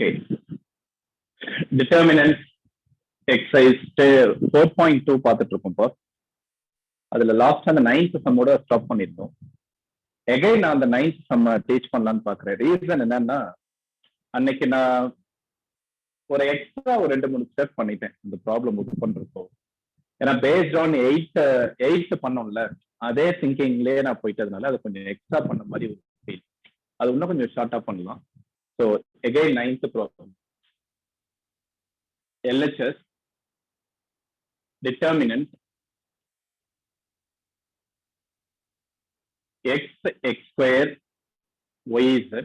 Okay. Determinants exercise 4.2 பார்த்துட்டு இருக்கோம் இப்போ. அதுல லாஸ்ட் அந்த 9th சம்மோட ஸ்டாப் பண்ணிருந்தோம். எகைன் நான் அந்த 9th சம்ம டீச் பண்ணலான்னு பாக்குறேன். ரீசன் என்னன்னா, அன்னைக்கு நான் ஒரு எக்ஸ்ட்ரா ஒரு 2-3 ஸ்டெப் பண்ணிட்டேன் இந்த ப்ராப்ளம் ஒர்க் பண்றப்போ. ஏன்னா பேஸ்ட் ஆன் 8th பண்ணோம்ல, அதே திங்கிங்லயே நான் போயிட்டதுனால அது கொஞ்சம் எக்ஸ்ட்ரா பண்ண மாதிரி ஒரு ஃபீல். அது இன்னும் கொஞ்சம் ஷார்ட்டா பண்ணலாம். So again 9th problem. LHS determinant x square y z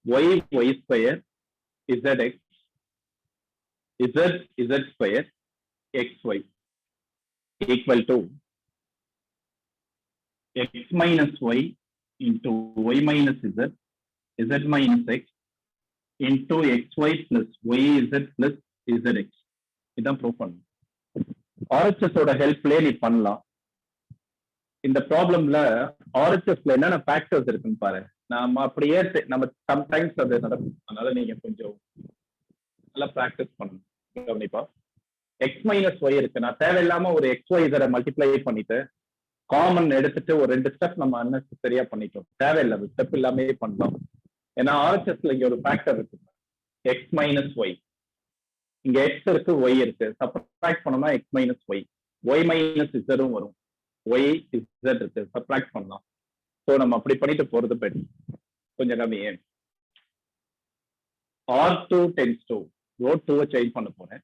y square zx z square xy equal to x minus y into y minus z minus x into xy plus yz plus zx. இதான் prove பண்ணணும். RHS-ஓட ஹெல்ப்லயே நீ பண்ணலாம். இந்த ப்ராப்ளம்ல RHS-ல என்னென்ன factors இருக்குன்னு பாரு. நாம அப்படியே நம்ம சம்டைம்ஸ் அது நடக்கும். அதனால நீங்க கொஞ்சம் நல்லா ப்ராக்டிஸ் பண்ணணும். கவனிப்பா. எக்ஸ் மைனஸ் ஒய் இருக்கு. நான் தேவையில்லாம ஒரு XY இதை மல்டிப்ளை பண்ணிட்டு காமன் எடுத்துட்டு ஒரு 2 ஸ்டெப் நம்ம அன்னெசரியா பண்ணிட்டோம். தேவையில்லை, ஸ்டெப் இல்லாமே பண்ணலாம். ஏன்னா RHS-ல இங்க ஒரு ஃபேக்டர் இருக்கு, எக்ஸ் மைனஸ் ஒய். இங்க எக்ஸ் இருக்கு, ஒய் இருக்கு. சப்ட்ராக்ட் பண்ணோம்னா X minus Y, Y minus இசடும் வரும். ஒய் இசட் இருக்கு, சப்ட்ராக்ட் பண்ணலாம். ஸோ நம்ம அப்படி பண்ணிட்டு போறது பெட்டர். கொஞ்சம் கம்மி. ஏன் R2 tends to road 2 change பண்ண போறேன்.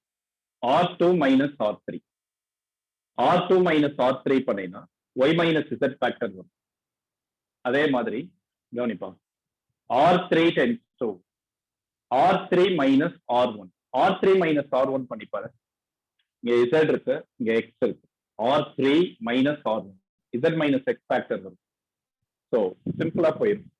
R2 minus R3. R2 minus R3 பண்ணீங்கன்னா ஒய் மைனஸ் இசட் ஃபேக்டர் வரும். அதே மாதிரி கவனிப்பா, R3 tends to R3 minus R1. R3 minus R1 பண்ணிப்பாரு. இங்க Z இருக்கு, இங்க X இருக்கு. R3 minus R1, Z minus X factor வரும். ஸோ சிம்பிளா போயிடும்.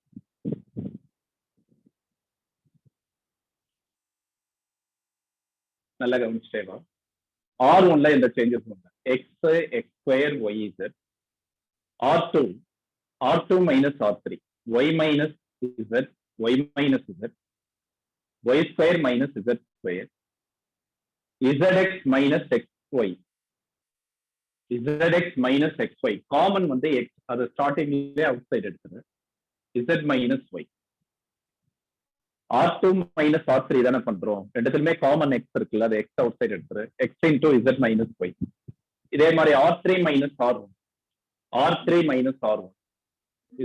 நல்லா கவனிச்சுட்டேவா. R1ல எந்த சேஞ்சஸ் இல்லை. X square y z. R2 minus R3, y minus z, y minus z, y square minus z square, zx minus xy, zx minus xy. Common வந்து x, அது ஸ்டார்டிங்லயே அவுட் சைடு எடுத்துரு. z minus y. R2 minus R3 தானே பண்றோம். ரெண்டுத்துலயுமே common x இருக்குல்ல, அது x out side எடுத்துரு. x into z minus y. இதே மாதிரி R3 minus R1, R3 minus R1,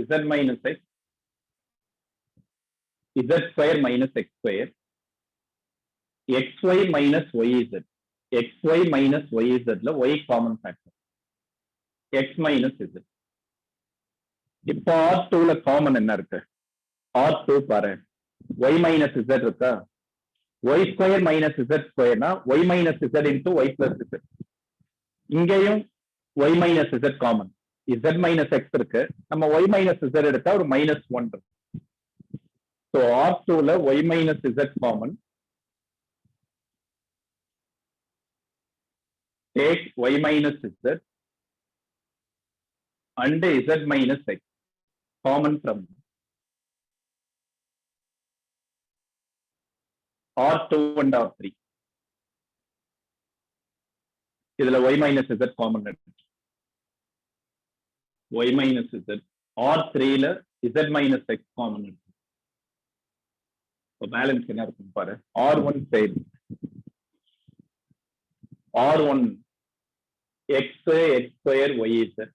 z minus x, z square minus x square, xy minus yz, xy minus yz ல y common factor, x minus z. இப்போ R2 ல common என்ன இருக்கு? R2 பாரு, y minus z இருக்கா? y square minus z square னா y minus z into y plus z. இங்கேயும் y minus z common, z minus x இருக்கு. நம்ம y minus z எடுத்தா ஒரு minus 1 இருக்கு. So R2 ல y minus z common. Take y minus z and z minus x common from R2 and R3. இதுல y minus z common எடுத்து y minus z. R3 ல z minus x common எடுத்து balance என்ன இருக்கும் பாரு. R1 side R1 x square y z.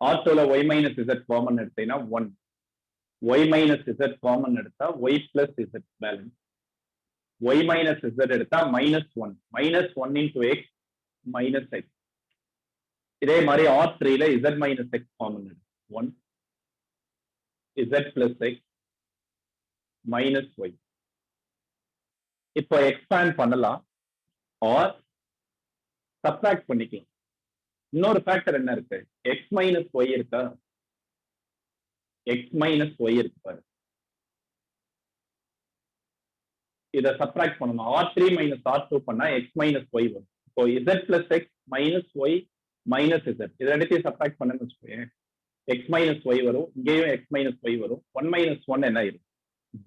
R2 ல y minus z common எடுத்தீங்கன்னா 1, y minus z common எடுத்தா y plus z balance, y minus z எடுத்தா -1, -1 into x minus x. இதே மாதிரி R3 ல z minus x காமன் எடுத்து 1, z plus x minus y. இப்போ expand பண்ணலாம் ஆர் சப்ட்ராக்ட் பண்ணிக்கலாம். இன்னொரு ஃபேக்டர் என்ன இருக்கு? x minus y இருக்கா? x minus y இருக்கு பாரு. இத சப்ட்ராக்ட் பண்ணணும். R3 minus R2 பண்ணா x minus y வரும். இப்போ z plus x minus y minus z, இதை ரெண்டுத்தையும் சப்ட்ராக்ட் பண்ணணும்னு வச்சுக்கோங்க. x minus y வரும், இங்கேயும் x minus y வரும். 1 minus 1 என்ன ஆயிடும்?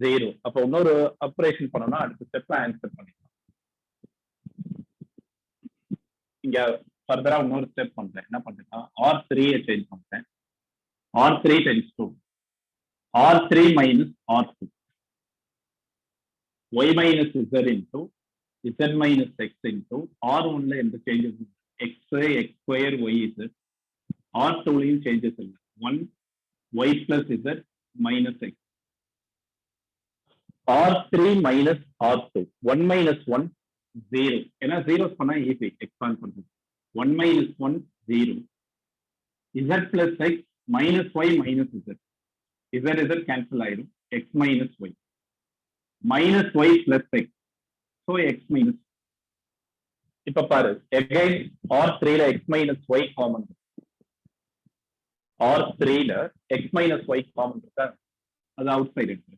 0. அப்போ இன்னொரு ஆபரேஷன் பண்ணோம்னா அடுத்த ஸ்டெப்ல ஆன்சர் பண்ணிக்கலாம். இங்க ஃபர்தரா இன்னொரு ஸ்டெப் பண்றேன். என்ன பண்றேன்னா R3 சேஞ்ச் பண்றேன். R3 times 2. R3 minus R2. Y minus Z into Z minus X into R1 ல எந்த changes X square Y Z. R2 லயும் சேஞ்சஸ் இல்லை. 1 Y plus Z minus X. R3 minus R2. 1 minus 1 0. ஏன்னா zeros பண்ணா easy expand பண்றது. 1 minus 1 0. Z plus X minus Y minus Z. Z cancel ஆயிடும். X minus Y. Minus Y plus X. So X minus. இப்ப பாரு again R3 ல X minus Y common. R3 ல X minus Y common இருக்கா? அது out side இருக்கு.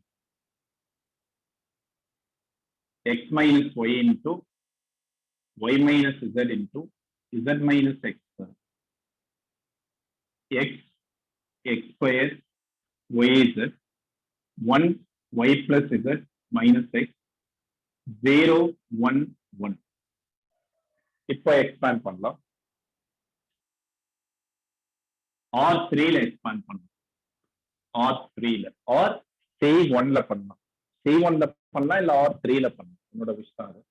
X minus Y into Y minus Z into Z minus X. X square Y Z 1 Y plus Z minus X 0 1 1. இப்போ expand பண்ணலாம். R3 ல expand பண்ணலாம். R3 ல or C1 ல பண்ணலாம். C1 ல பண்ணலாம் இல்ல R3 ல பண்ணலாம். என்னோட விஷயம் அது.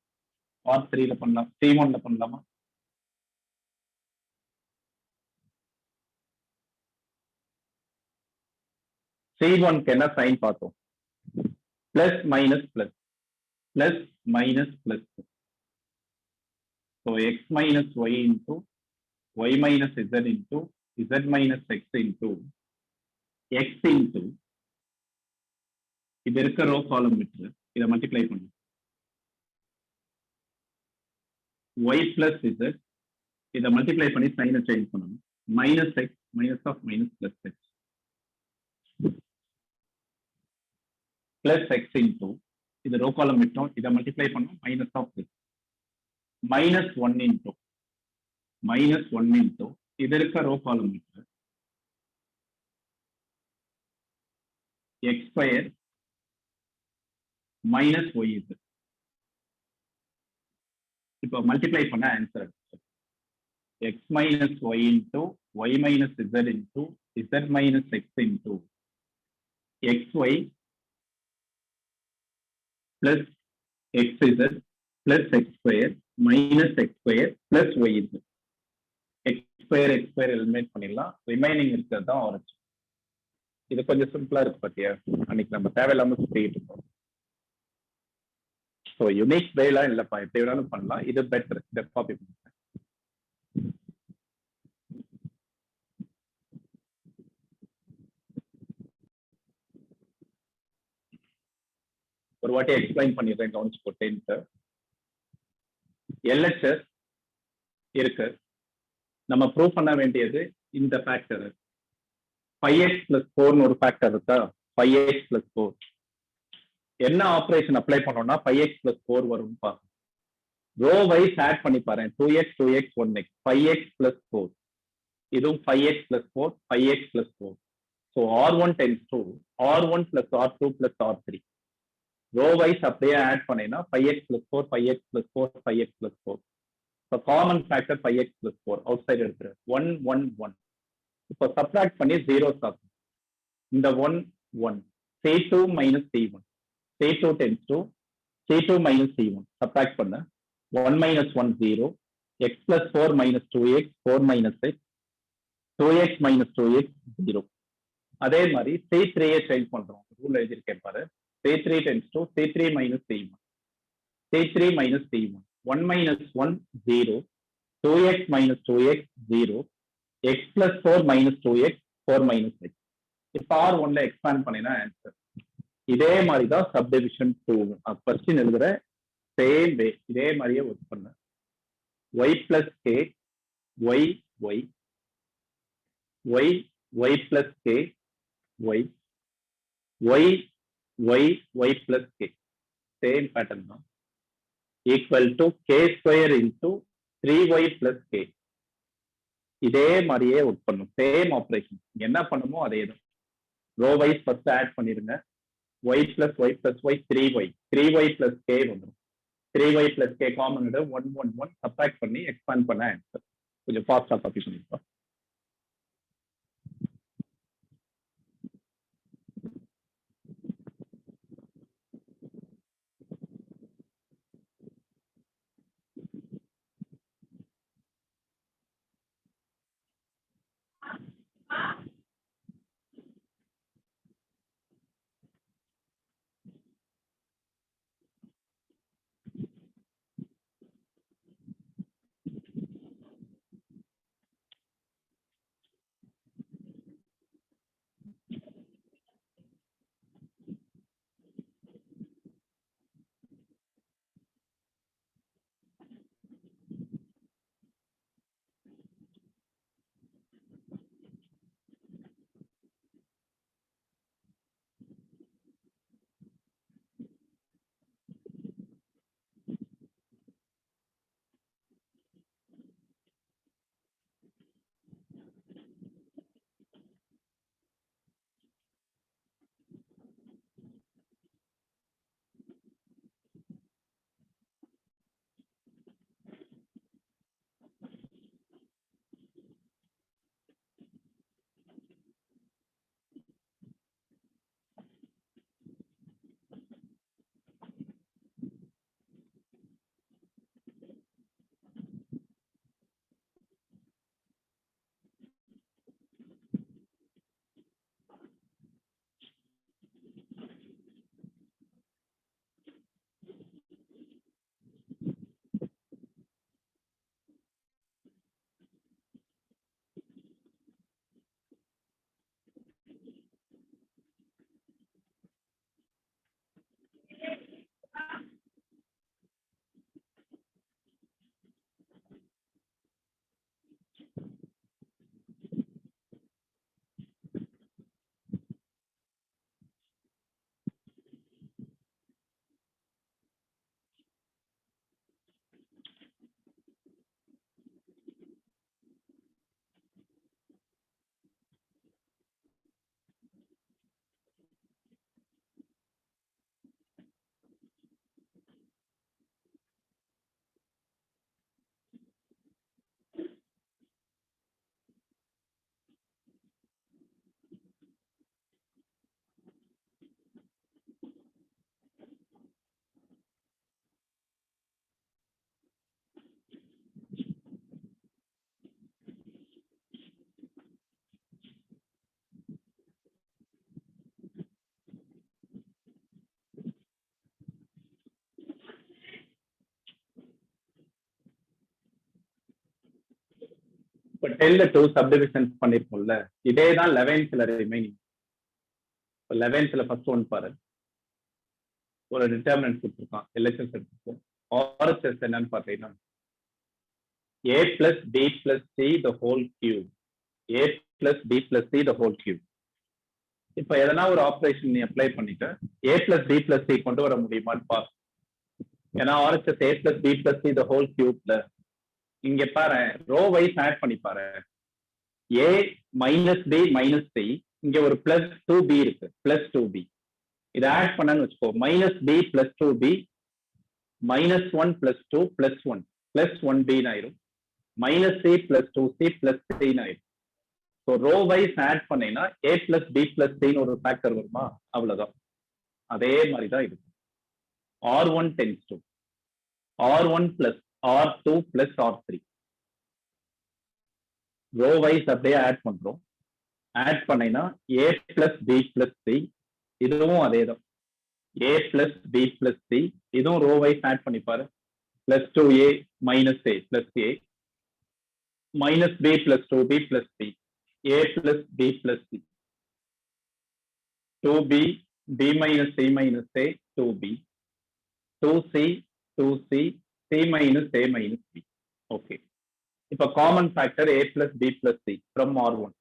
R3 ல பண்ணலாம். C1 ல பண்ணலாமா? C1 க்கு என்ன சைன் பார்த்தோம்? Plus minus plus plus minus plus. So X minus Y into Y minus Z into Z minus X into X into இது இருக்க ரோ காலம் விட்டு இதை மல்டிப்ளை பண்ணும். Y plus Z இதை மல்டிப்ளை பண்ணி சைனை சேஞ்ச் பண்ணணும். Minus X minus of minus plus X plus X into இது ரோ காலம் விட்டோம். இதை மல்டிப்ளை பண்ணோம். Minus of X minus 1 into இது இருக்க ரோ காலம் விட்டு X square minus Y Z. இப்போ மல்டிப்ளை பண்ண answer X minus Y into Y minus Z into Z minus X into XY plus XZ plus X square minus X square plus Y Z. X square eliminate பண்ணிடலாம். Remaining இருக்கிறது தான் orange. இது கொஞ்சம் சிம்பிளா இருக்கு பாத்தியா? அன்னைக்கு நம்ம தேவையில்லாம சுத்திட்டு இருக்கோம். ஸோ யூனிக் வேலாம் இல்லப்பா, எப்படி வேணாலும் பண்ணலாம். இது பெட்டர். இதை காப்பி பண்ணுறேன். ஒரு வாட்டி எக்ஸ்பிளைன் பண்ணிடுறேன், கவனிச்சு போட்டேன்ட்டு. LHS இருக்கு. நம்ம ப்ரூவ் பண்ண வேண்டியது இந்த ஃபேக்டர் 5x plus 4 ஒரு ஃபேக்டர் இருக்கா? 5x plus 4 என்ன ஆபரேஷன் அப்ளை பண்ணோம்னா 5x plus 4 வரும் பாருங்க. ரோ வைஸ் ஆட் பண்ணி பாருங்க. 2x 2x 1x 5x plus 4 இதுவும் 5x plus 4 5x plus 4. So R1 tends to R1 plus R2 plus R3. Row wise அப்படியே ஆட் பண்ணீங்கன்னா 5x plus 4 5x plus 4 5x plus 4. So common factor 5x plus 4 out side எடுத்துரு 1 1 1. இப்போ subtract பண்ணி 0 ஆகும். இந்த 1 1 C2 minus C1 C2 tends to C2 minus C1 subtract பண்ண 1 minus 1 0 x plus 4 minus 2x 4 minus x 2x minus 2x 0. அதே மாதிரி C3 change பண்றோம். Rule எழுதியிருக்கேன் பாரு. C3 tends to C3 minus C1 C3 minus C1 1 minus 1 0 2x minus 2x 0 x plus 4 minus 2x 4 minus x. இப்போ R1 ல expand பண்ணினா answer. இதே மாதிரி தான் சப்டிவிஷன் 2 கொஸ்டின் எழுதுற சேம் வே இதே மாதிரியே ஒர்க் பண்ண. y plus k y y y y plus k y y y y plus k same pattern தான். Equal to k square into 3y plus k. இதே மாதிரியே ஒர்க் பண்ணும். Same operation என்ன பண்ணுமோ அதே தான். ரோ வைஸ் ஃபர்ஸ்ட் ஆட் பண்ணிருங்க. y plus y plus y 3y 3y plus k வந்துடும் 3y plus k காமன் எடு 1 1 1 சப்ட்ராக்ட் பண்ணி எக்ஸ்பாண்ட் பண்ண ஆன்சர் கொஞ்சம் ஃபாஸ்டா காப்பி பண்ணிப்போம் இப்போ 10ல 2 சப்டிவிஷன்ஸ் பண்ணிருக்கோம்ல இதே தான் 11th remaining 11th first one பாரு ஒரு டிட்டர்மினன்ட் கொடுத்துருக்கான் எல்ஹெச்எஸ் எடுத்துக்கோ ஆர்ஹெச்எஸ் என்னன்னு பார்த்தீங்கன்னா a plus b plus c the whole cube a plus b plus c the whole cube இப்போ எதனா ஒரு ஆபரேஷன் நீ அப்ளை பண்ணிட்டு a plus b plus c கொண்டு வர முடியுமான்னு பாரு ஏன்னா RHS a plus b plus c the whole cubeல இங்க பாரு ரோ வைஸ் ஆட் பண்ணி பாரு a minus b minus c இங்க ஒரு பிளஸ் 2b இருக்கு பிளஸ் 2b இதை ஆட் பண்ணன்னு வச்சுக்கோ minus b plus 2b minus 1 plus 2 plus 1 plus 1b ஆயிரும் minus c plus 2c plus 3 ஆயிரும் ஸோ ரோ வைஸ் ஆட் பண்ணீங்கன்னா a plus b plus c ஒரு ஃபேக்டர் வருமா அவ்வளவுதான் அதே மாதிரி தான் இருக்கு r1 tends to r1 plus r2 plus r3 row wise அப்படியே ஆட் பண்றோம் ஆட் பண்ணீங்கன்னா a plus b plus c இதுவும் அதே தான் a plus b plus c இதுவும் ரோ வைஸ் ஆட் பண்ணி பாரு plus 2a minus a plus a minus b plus 2b plus c a plus b plus c 2b b minus c minus a 2b 2c 2c c minus a minus b okay இப்போ common factor a plus b plus c from r1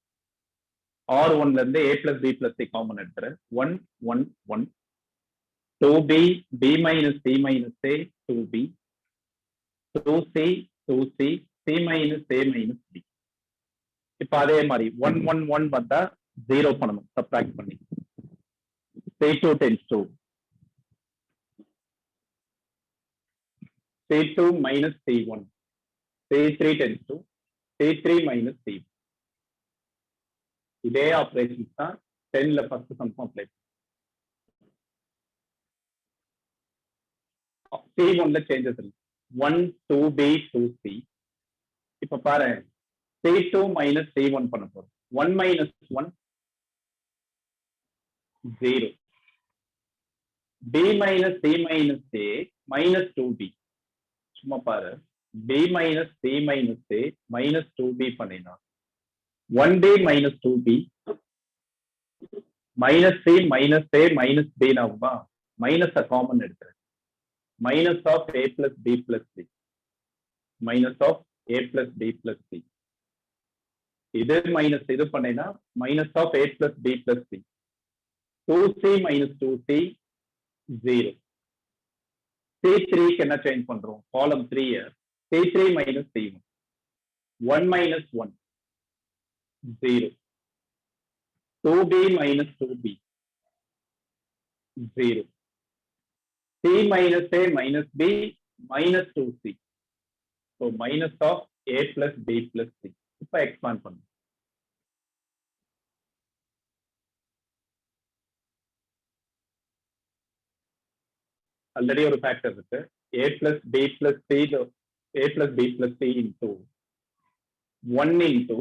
r1 ல இருந்து a plus b plus c common எடுத்துறேன் 1 1 1 2b b minus c minus a 2b 2c 2c c minus a minus b இப்போ அதே மாதிரி 1 1 1 வந்தா 0 பண்ணணும் subtract பண்ணி C2 tends to C2 minus C1. C3 tends to C3 minus C1. இதே operation தான் 10ல first sum apply. C1ல changes இல்லை. 1 2b 2c. இப்ப பாரு C2 minus C1 பண்ண போறோம். 1 minus 1 0. B minus C minus A minus 2b. சும்மா பாரு B minus C minus A minus 2b பண்ணினா 1b minus 2b minus C minus A minus B நாவுமா minus common எடுக்கிறேன். minus of A plus B plus C minus of A plus B plus C. இது minus இது பண்ணினா minus of A plus B plus C. 2C minus 2C 0. C3 என்ன change பண்றோம்? காலம் 3 C3 minus C1 1 minus 1 0. 2b minus 2b 0. C minus A minus B minus 2C. So minus of A plus B plus C. இப்ப expand பண்ணும். Already ஒரு factor இருக்கு. A plus B plus C A plus B plus C into 1 into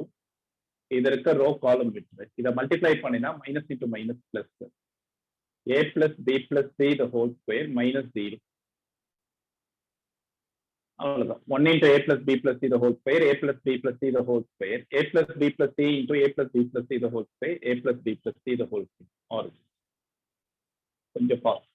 இது இருக்க row காலம் விட்டு இதை multiply பண்ணினா minus into minus plus A plus B plus C the whole square minus 0. அவ்வளவுதான். 1 into A plus B plus C the whole square A plus B plus C the whole square A plus B plus C into A plus B plus C the whole square A plus B plus C the whole square. Or கொஞ்சம் pause.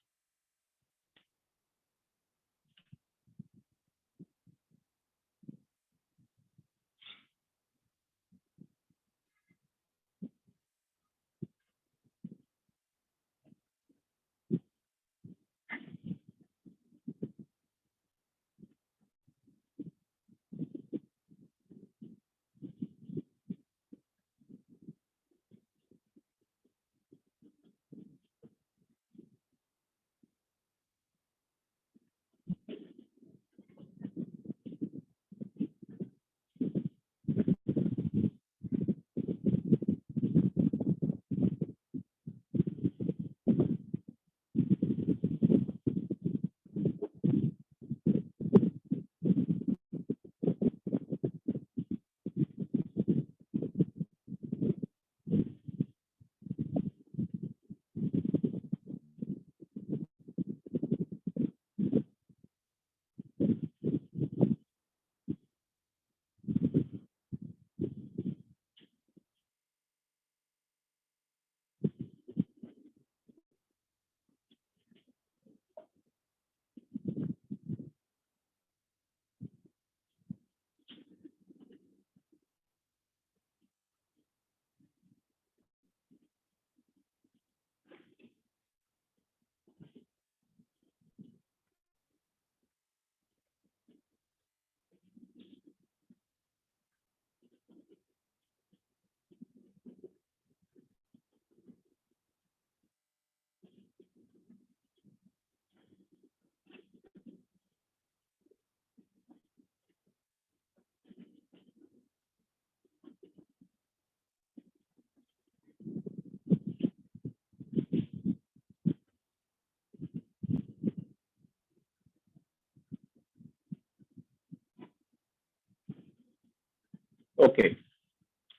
Okay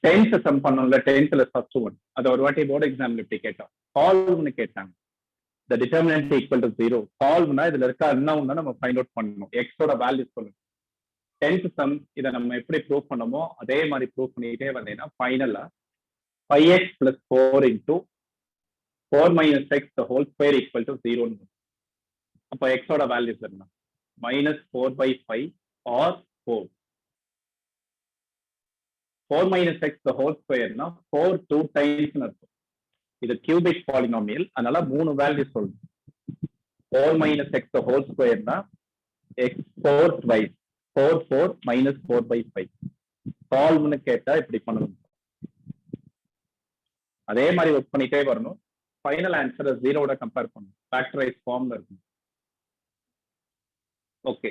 10th sum பண்ணோம்ல 10thல first one அது ஒரு வாட்டி board எக்ஸாம்ல இப்படி கேட்டோம். சால்வ்னு கேட்டாங்க. the determinant equal to 0 சால்வ்னா இதுல இருக்க அன்னவுன் தான் நம்ம ஃபைண்ட் அவுட் பண்ணணும். x ஓட வேல்யூ சொல்லணும். 10th சம் இத நம்ம எப்படி ப்ரூவ் பண்ணோமோ அதே மாதிரி ப்ரூவ் பண்ணிட்டே வந்தேன்னா ஃபைனலா 5x plus 4 into 4 minus x the whole square equal to 0. அப்ப x ஓட வேல்யூஸ் என்ன? -4/5 or 4. 4 minus x the whole square னா 4 2 times னு அர்த்தம். இது கியூபிக் பாலினாமியல், அதனால 3 வேல்யூஸ் சொல்லணும். 4 minus x the whole square னா x 4 twice 4 4 minus 4/5. சால்வ்னு கேட்டா இப்படி பண்ணணும். அதே மாதிரி ஒர்க் பண்ணிட்டே வரணும். ஃபைனல் ஆன்சரை ஜீரோட கம்பேர் பண்ணும், ஃபேக்டரைஸ் ஃபார்ம்ல இருக்கும். ஓகே,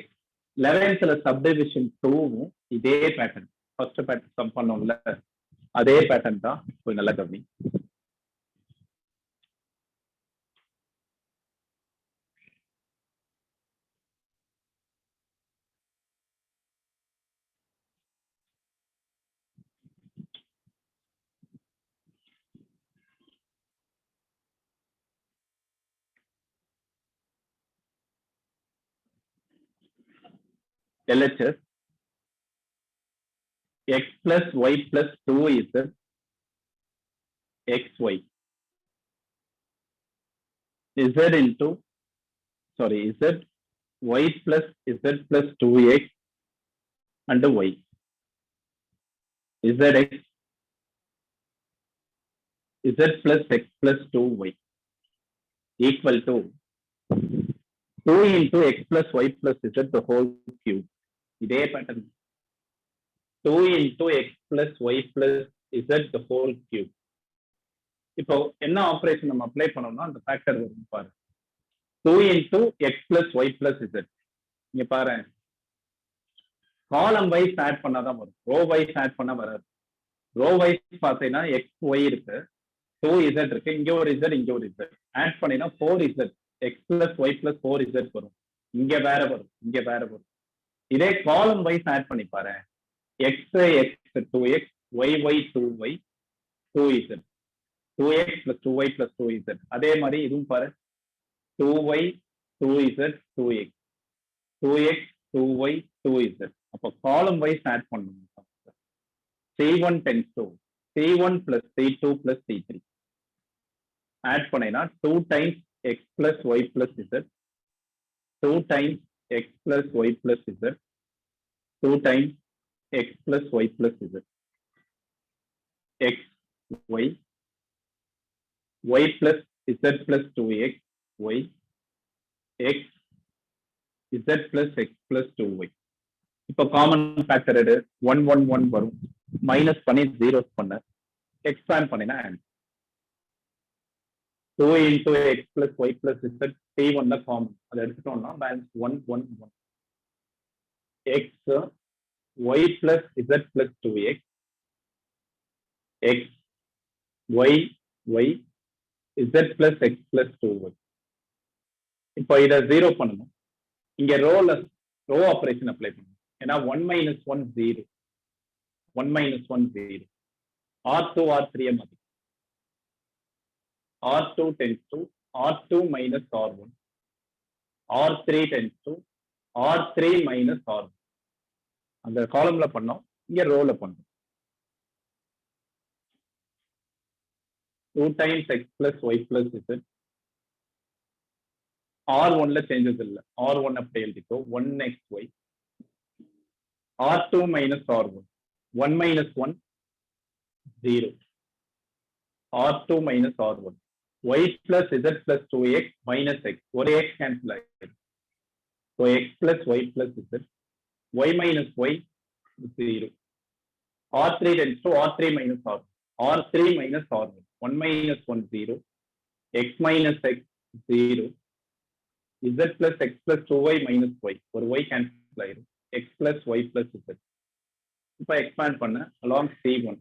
11th சப்டிவிஷன் 2வும் இதே பேட்டர்ன், ஃபர்ஸ்ட் பேட்டர்ன் சம் பண்ணோம்ல அதே பேட்டர்ன் தான். கொஞ்சம் நல்லா கவனி. LHS x plus y plus 2z xy z into z y plus z plus 2x and y zx z plus x plus 2y equal to 2 into x plus y plus z the whole cube. இதே pattern 2 into x plus y plus z the whole cube. இப்போ என்ன operation நம்ம apply பண்ணோம்னா அந்த factor வரும் பாரு. 2 into x plus y plus z. இங்க பாரு, காலம் வைஸ் ஆட் பண்ணாதான் வரும், ரோ வைஸ் ஆட் பண்ண வராது. ரோ வைஸ் பார்த்தீங்கன்னா எக்ஸ் ஒய் இருக்கு, 2z இருக்கு, இங்க ஒரு z இங்க ஒரு z ஆட் பண்ணினா 4z x plus y plus 4z வரும். இங்க வேற வரும், இங்க வேற வரும். இதே காலம் வைஸ் ஆட் பண்ணி பாரு, x x 2x y y 2y 2z 2x plus 2y plus 2z. அதே மாதிரி இதுவும் பாரு, 2y 2z 2x 2x 2y 2z. அப்போ காலம் வைஸ் ஆட் பண்ணணும். C1 tends to C1 plus C2 plus C3 add பண்ணினா 2 times x plus y plus z 2 times x plus y plus z 2 times x plus y plus z x y y plus z plus 2x y x z plus x plus 2y. இப்போ common factor எடு, 1 1 1 வரும், minus பண்ணி zeros பண்ண expand பண்ணினா answer 2 into x plus y plus z T1 தான் common, அதை எடுத்துட்டோம்னா balance 1 1 1 x y plus z plus 2x x y y z plus x plus 2y. இப்போ இதை ஜீரோ பண்ணணும், இங்க ரோ ஆபரேஷன் அப்ளை பண்ணணும். ஏன்னா 1 minus 1 0 1 minus 1 0 R2 R3 மாதிரி R2 tends to R2 minus R1 R3 tends to R3 minus R1. அந்த காலம்ல பண்ணோம், இங்க ரோல பண்ணோம். 2 times x plus y plus z R1 ல சேஞ்சஸ் இல்ல, R1 அப்படியே எழுதிக்கோ, 1xy R2 minus R1 1 minus 1 0 R2 minus R1 y plus z plus 2x minus x, ஒரு x cancel ஆயிடும். So x plus y plus z y minus y 0 R3 tends to R3 minus R1 R3 minus R1 1 minus 1 0 x minus x 0 z plus x plus 2y minus y, ஒரு y cancel ஆயிடும், x plus y plus z. இப்போ expand பண்ண along C1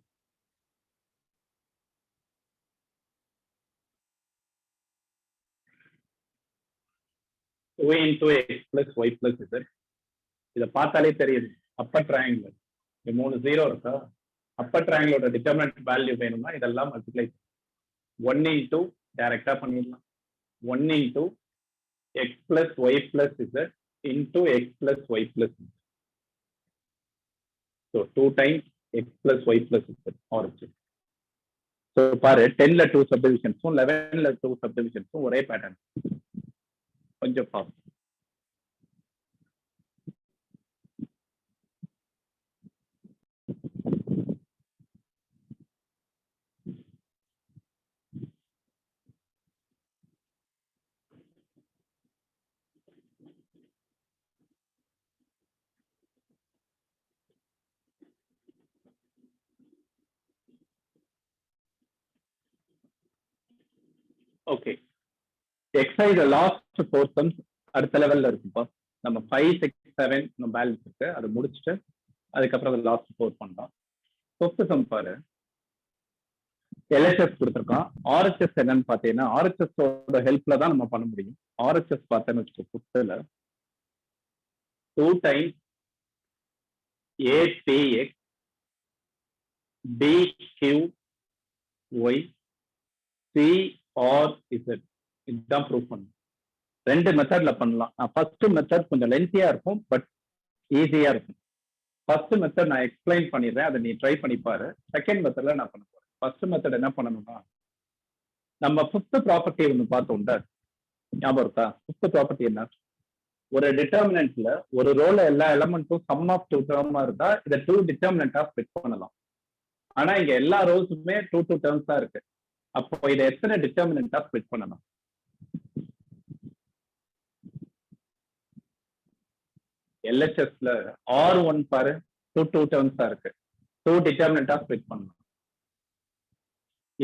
2 into x plus y plus z. இதை பார்த்தாலே தெரியுது Appar triangle, இந்த 3 0 இருக்கா, Appar ட்ரையாங்கிளோட determinant value வேணும்னா இதெல்லாம் மல்டிப்ளை 1 into டைரக்டா பண்ணிடலாம், 1 into x plus y plus z into x plus y plus z. So 2 times x plus y plus z origin. So பாரு 10ல 2 subdivisions 11ல 2 subdivisions ஒரே பேட்டர்ன், கொஞ்சம் fast. Okay, exercise last 4 sums அடுத்த லெவல்ல இருக்குப்பா. நம்ம 5 6 7 நம்ம பேலன்ஸ் இருக்கு, அதை முடிச்சுட்டு அதுக்கப்புறம் லாஸ்ட் 4 பண்ணலாம். 5th சம் பாரு. எல்ஹெச்எஸ் கொடுத்துருக்கான். ஆர்ஹெச்எஸ் என்னன்னு பார்த்தீங்கன்னா ஆர்ஹெச்எஸ் ஹெல்ப்ல தான் நம்ம பண்ண முடியும். ஆர்ஹெச்எஸ் பார்த்தேன்னு வச்சுக்கோ, 5th 2 times APX BQY CRZ இதுதான் ப்ரூவ் பண்ணணும். 2 மெத்தட்ல பண்ணலாம். ஃபர்ஸ்ட் மெத்தட் கொஞ்சம் லென்த்தியா இருக்கும், பட் ஈஸியா இருக்கும். ஃபர்ஸ்ட் மெத்தட் நான் எக்ஸ்பிளைன் பண்ணிடுறேன், அதை நீ ட்ரை பண்ணி பாரு. செகண்ட் மெத்தட்ல நான் பண்ண போறேன். ஃபர்ஸ்ட் மெத்தட் என்ன பண்ணணும்னா, நம்ம 5th ப்ராப்பர்ட்டி ஒன்று பார்த்தோம், ஞாபகம் இருக்கா? 5th ப்ராப்பர்ட்டி என்ன? ஒரு டிட்டர்மினன்ட்ல ஒரு ரோல எல்லா எலமெண்ட்டும் சம் ஆஃப் 2 டேர்மா இருந்தா இதை 2 டிட்டர்மினன்டா ஸ்ப்ளிட் பண்ணலாம். ஆனா இங்க எல்லா ரோஸுமே 2 டேர்ம்ஸ் தான் இருக்கு. அப்போ இதை எத்தனை டிட்டர்மினன்டா ஸ்ப்ளிட் பண்ணணும்? எல்ஹெச்எஸ்ல R1 பாரு, 2 டேர்ம்ஸ் தான் இருக்கு. 2 டிட்டர்மினன்டா ஸ்ப்ளிட் பண்ணலாம்.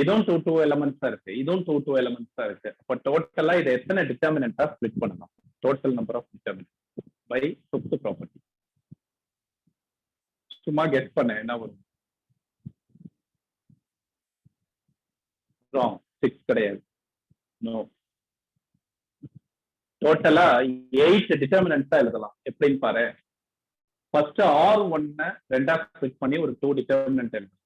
இதுவும் 2 எலமெண்ட்ஸ் தான் இருக்கு, இதுவும் 2 எலமெண்ட்ஸ் தான் இருக்கு. அப்போ டோட்டலா இதை எத்தனை டிட்டர்மினன்டா ஸ்ப்ளிட் பண்ணலாம்? Total number of determinant by 5th property. சும்மா கெஸ் பண்ண என்ன வரும்? ராங், 6 கிடையாது. நோ, டோட்டலா 8 டிட்டர்மினன்ட்ஸ் தான் எழுதலாம். எப்படின்னு பாரு. ஃபர்ஸ்ட் R1 ரெண்டா ஸ்ப்ளிட் பண்ணி ஒரு 2 டிட்டர்மினன்ட் எழுதலாம்.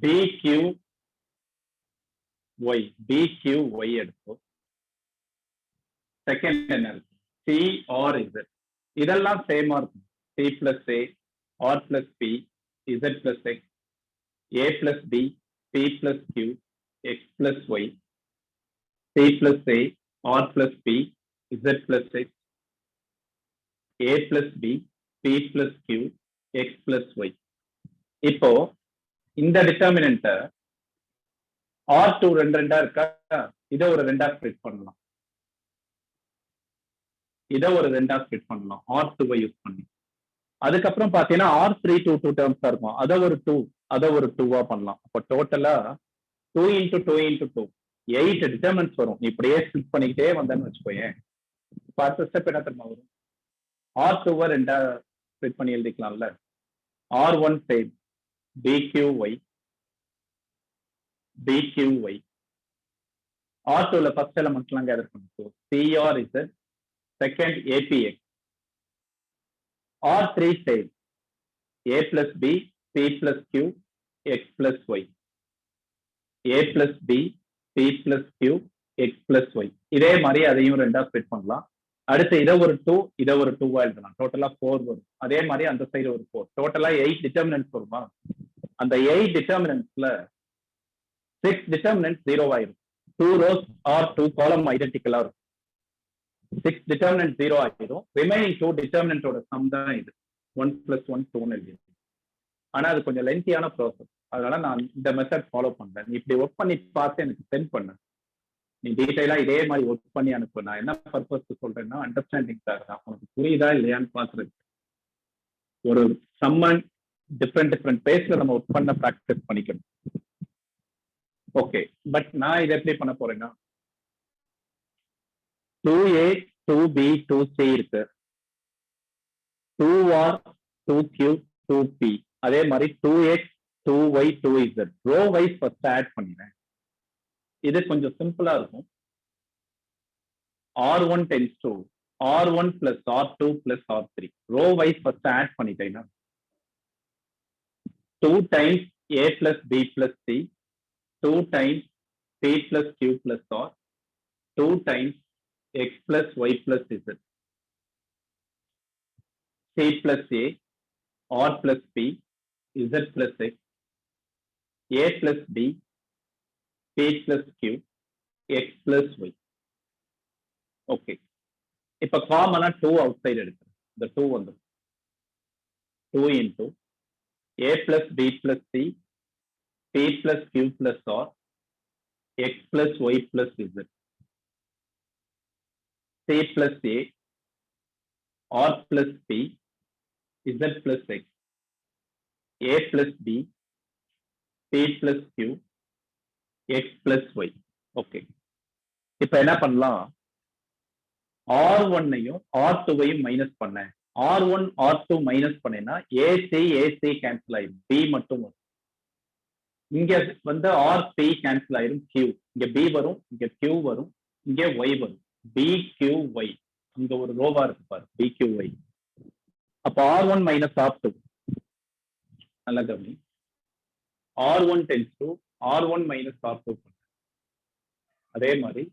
BQY எடுப்போம். செகண்ட் என்ன இருக்கு? CRZ. இதெல்லாம் சேமா இருக்கும். C plus A, R plus P, Z plus X, A plus B, P plus Q, X plus Y, C plus A, R plus P, Z plus X, A plus B, P plus Q, X plus Y. இப்போ இந்த determinant R2 ரெண்டா இருக்கா, இதை ஒரு ரெண்டா split பண்ணலாம். இதை ஒரு ரெண்டா ஸ்ப்ளிட் பண்ணலாம் R2 யூஸ் பண்ணி. அதுக்கப்புறம் பாத்தீங்கன்னா R3 2 டேர்ம்ஸ் இருக்கும், அதை ஒரு 2 பண்ணலாம். அப்போ டோட்டலா 2 into 2 into 2 8 டிட்டர்மினன்ட்ஸ் வரும். இப்படியே ஸ்ப்ளிட் பண்ணிக்கிட்டே வந்தேன்னு வச்சுக்கோயேன். அடுத்த ஸ்டெப் என்ன தெரியுமா வரும்? R2 ரெண்டா ஸ்ப்ளிட் பண்ணி எழுதிக்கலாம்ல. R1 சைடு BQY, R2ல ஃபர்ஸ்ட் எலமெண்ட்லாம் கேதர் பண்ணிக்கோ. CRZ, second APX. R3 side A plus B, P plus Q, X plus Y, A plus B, P plus Q, X plus Y. இதே மாதிரி அதையும் ரெண்டா ஸ்ப்ளிட் பண்ணலாம். அடுத்து இதை ஒரு 2, இதை ஒரு 2 எழுதலாம். டோட்டலா 4 வரும். அதே மாதிரி அந்த சைடு ஒரு 4. டோட்டலா 8 டிட்டர்மினன்ட்ஸ் வருமா? அந்த 8 டிட்டர்மினன்ட்ஸ்ல 6 டிட்டர்மினன்ட்ஸ் 0 ஆயிரும். 2 rows or 2 column ஐடென்டிக்கலா இருக்கும். 6 டிட்டர்மினன்ட் 0 ஆகிடும். ரிமைனிங் 2 டிட்டர்மினன்ட்டோட சம் தான் இது. 1 plus 1 2 எழுதி. ஆனா அது கொஞ்சம் லென்த்தியான ப்ராசஸ், அதனால நான் இந்த மெத்தட் ஃபாலோ பண்றேன். நீ இப்படி ஒர்க் பண்ணி பார்த்து எனக்கு சென்ட் பண்ணு. நீ டீடைலா இதே மாதிரி ஒர்க் பண்ணி அனுப்பு. நான் என்ன பர்பஸ் சொல்றேன்னா அண்டர்ஸ்டாண்டிங் சார், உனக்கு புரியுதா இல்லையான்னு பாக்குறது. ஒரு சம்மன் டிஃப்ரெண்ட் பேஸ்ல நம்ம ஒர்க் பண்ண ப்ராக்டிஸ் பண்ணிக்கணும். ஓகே, பட் நான் இதை எப்படி பண்ண போறேன்னா 2A 2B 2C இருக்கு, 2R 2Q 2P, அதே மாதிரி 2X 2Y 2Z row wise first add பண்ணிடுறேன். இது கொஞ்சம் சிம்பிளா இருக்கும். R1 tends to R1 plus R2 plus R3 row wise first add பண்ணிட்டேன்னா 2 times A plus B plus C, 2 times P plus Q plus R, 2 times X plus Y plus Z, C plus A, R plus P, Z plus X, A plus B, P plus Q, X plus Y. Okay, இப்ப காமனா 2 out side எடுக்கிறேன். இந்த 2 வந்து 2 into A plus B plus C, P plus Q plus R, X plus Y plus Z, C plus A, R plus P, Z plus X, A plus B, P plus Q, x plus y. Okay, இப்ப என்ன பண்ணலாம், R ஒன்னையும் R டூவையும் minus பண்ண, R one R two minus பண்ணேன்னா AC cancel ஆயிடும், P மட்டும் வரும். இங்க வந்து ஆர் பி கேன்சல் ஆயிரும், கியூ இங்க பி வரும், இங்க கியூ வரும், இங்க ஒய் வரும், பி கியூ ஒய். இங்க ஒரு ரோவா இருக்கு பாரு, பி கியூ ஒய். அப்ப R one minus R two, நல்லா கவனி, R one tends to R one minus R two. அதே மாதிரி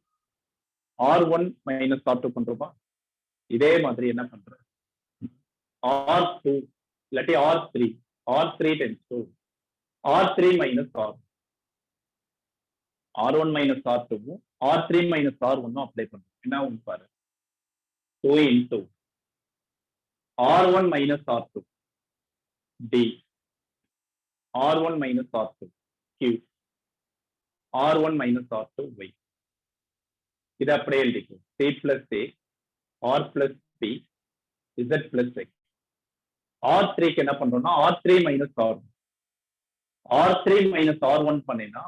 R one minus R two பண்றோமா, இதே மாதிரி என்ன பண்ற, ஆர் டூ இல்லாட்டி R three tends to R three minus R one minus R டூவும் ஆர் த்ரீ மைனஸ் ஆர் ஒன்னும் அப்ளை பண்றோம். என்ன ஒன்று பாரு, 2 into R1 minus R2 D, R1 minus R2 Q, R1 minus R2 Y. இது அப்படியே எழுதிக்கும், C plus A, R plus P, Z plus X. R3 க்கு என்ன பண்றோம்னா R3 minus R1, R3 minus R1 பண்ணேன்னா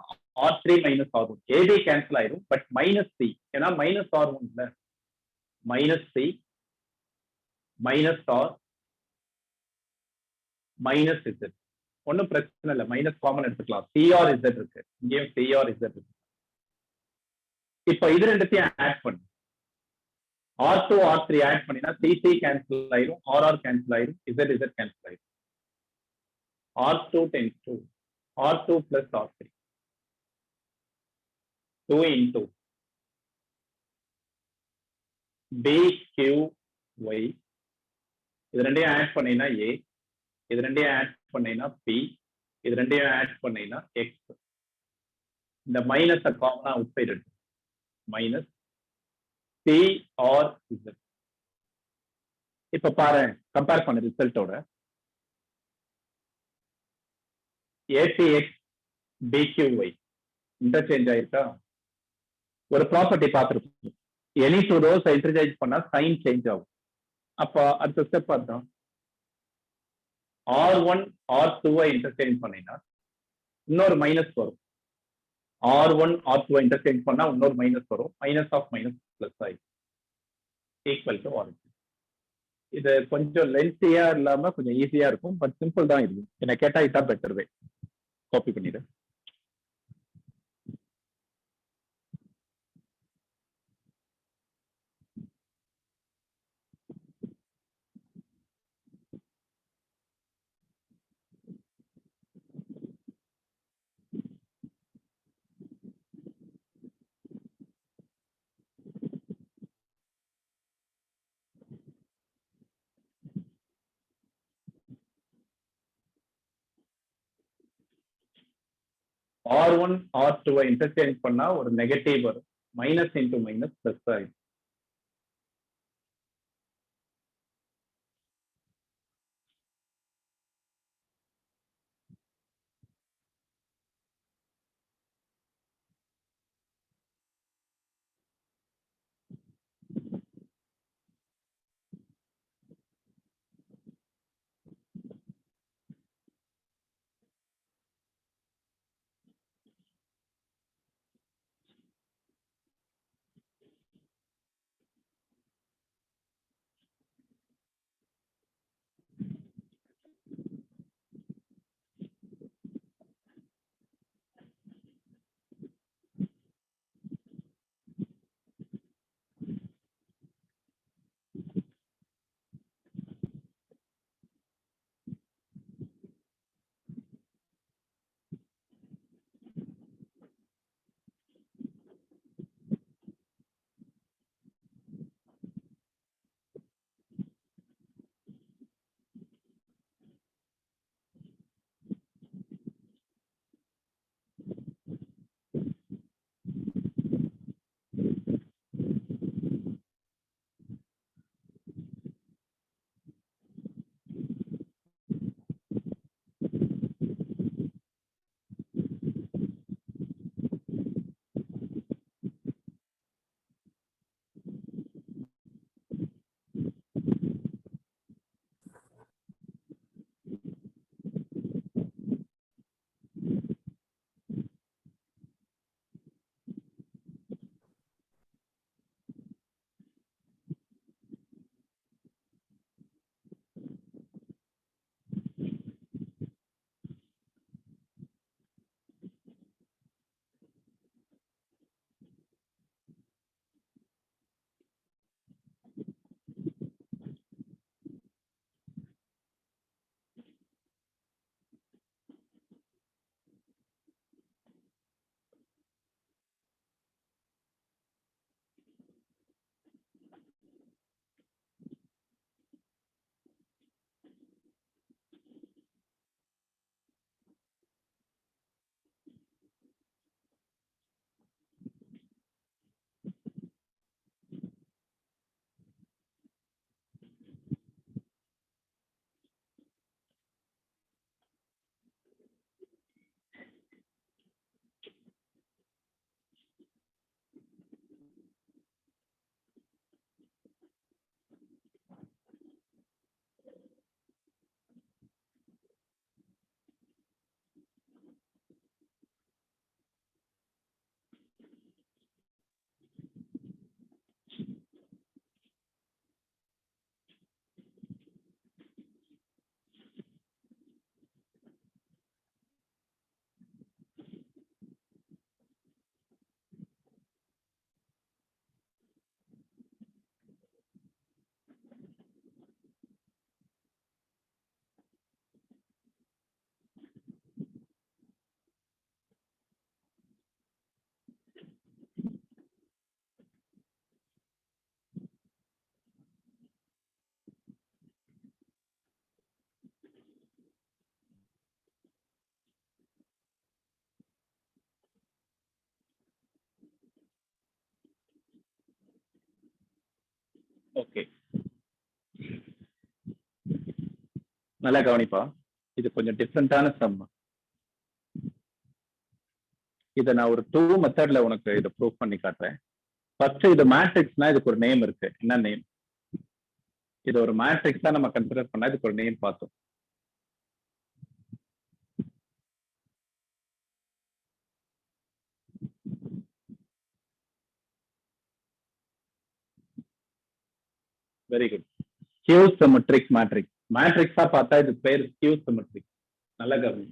R3 minus R1, AB cancel ஆயிரும், but minus C, ஏன்னா minus R1 இல்ல, minus C minus R minus Z. ஒன்னும் பிரச்சனை இல்லை, மைனஸ் காமன் எடுத்துக்கலாம், CR Z இருக்கு, இங்கேயும் CR Z இருக்கு. இப்ப இது ரெண்டுத்தையும் ஆட் பண்ணு, R2 R3 ஆட் பண்ணினா CC கேன்சல் ஆயிரும், RR கேன்சல் ஆயிரும், ZZ கேன்சல் ஆயிரும். R2 tends to R2 plus R3, 2 into BQY. இது ரெண்டையும் ஆட் பண்ணினா A, இது ரெண்டையும் ஆட் பண்ணினா P, இது ரெண்டையும் ஆட் பண்ணினா X. இந்த மைனஸ் காமனா அவுட் சைடு எடுத்து மைனஸ் CRZ. இப்ப பாரு, கம்பேர் பண்ண ரிசல்ட்டோட ATX BQY இன்டர்சேஞ்ச் ஆயிருக்கா. ஒரு ப்ராப்பர்ட்டி பார்த்துருக்கோம், எனி டூ ரோஸ் இன்டர்சேஞ்ச் பண்ணா சைன் சேஞ்ச் ஆகும். அப்ப அடுத்த ஸ்டெப் பார்த்தோம், R1 R2 இன்டர்சேஞ்ச் பண்ணினா இன்னொரு மைனஸ் வரும், R1 R2 இன்டர்சேஞ்ச் பண்ணா இன்னொரு மைனஸ் வரும், மைனஸ் ஆஃப் மைனஸ் பிளஸ் ஆயிடும், ஈக்குவல் டு ஆரிஜின். இது கொஞ்சம் லென்த்தியா இல்லாம கொஞ்சம் ஈஸியா இருக்கும், பட் சிம்பிள் தான். இது என்ன கேட்டா இதான் பெட்டர் வே. காப்பி பண்ணிடு. R1 R2 இன்டர்சேஞ்ச் பண்ணா ஒரு நெகட்டிவ் வரும், மைனஸ் இன்டு மைனஸ் பிளஸ் ஆயிடும். ஓகே, நல்லா கவனிப்பா. இது கொஞ்சம் டிஃப்ரெண்டான சம். இதை நான் ஒரு 2 மெத்தட்ல உனக்கு இதை ப்ரூவ் பண்ணி காட்டுறேன். ஃபர்ஸ்ட் இது மேட்ரிக்ஸ்னா இதுக்கு ஒரு நேம் இருக்கு. என்ன நேம்? இது ஒரு மேட்ரிக்ஸ் தான் நம்ம கன்சிடர் பண்ணா இதுக்கு ஒரு நேம் பார்த்தோம். Very good. Skew symmetric matrix. மேட்ரிக்ஸா பார்த்தா இது பேர் ஸ்கியூ சிமெட்ரிக். நல்ல கவனி.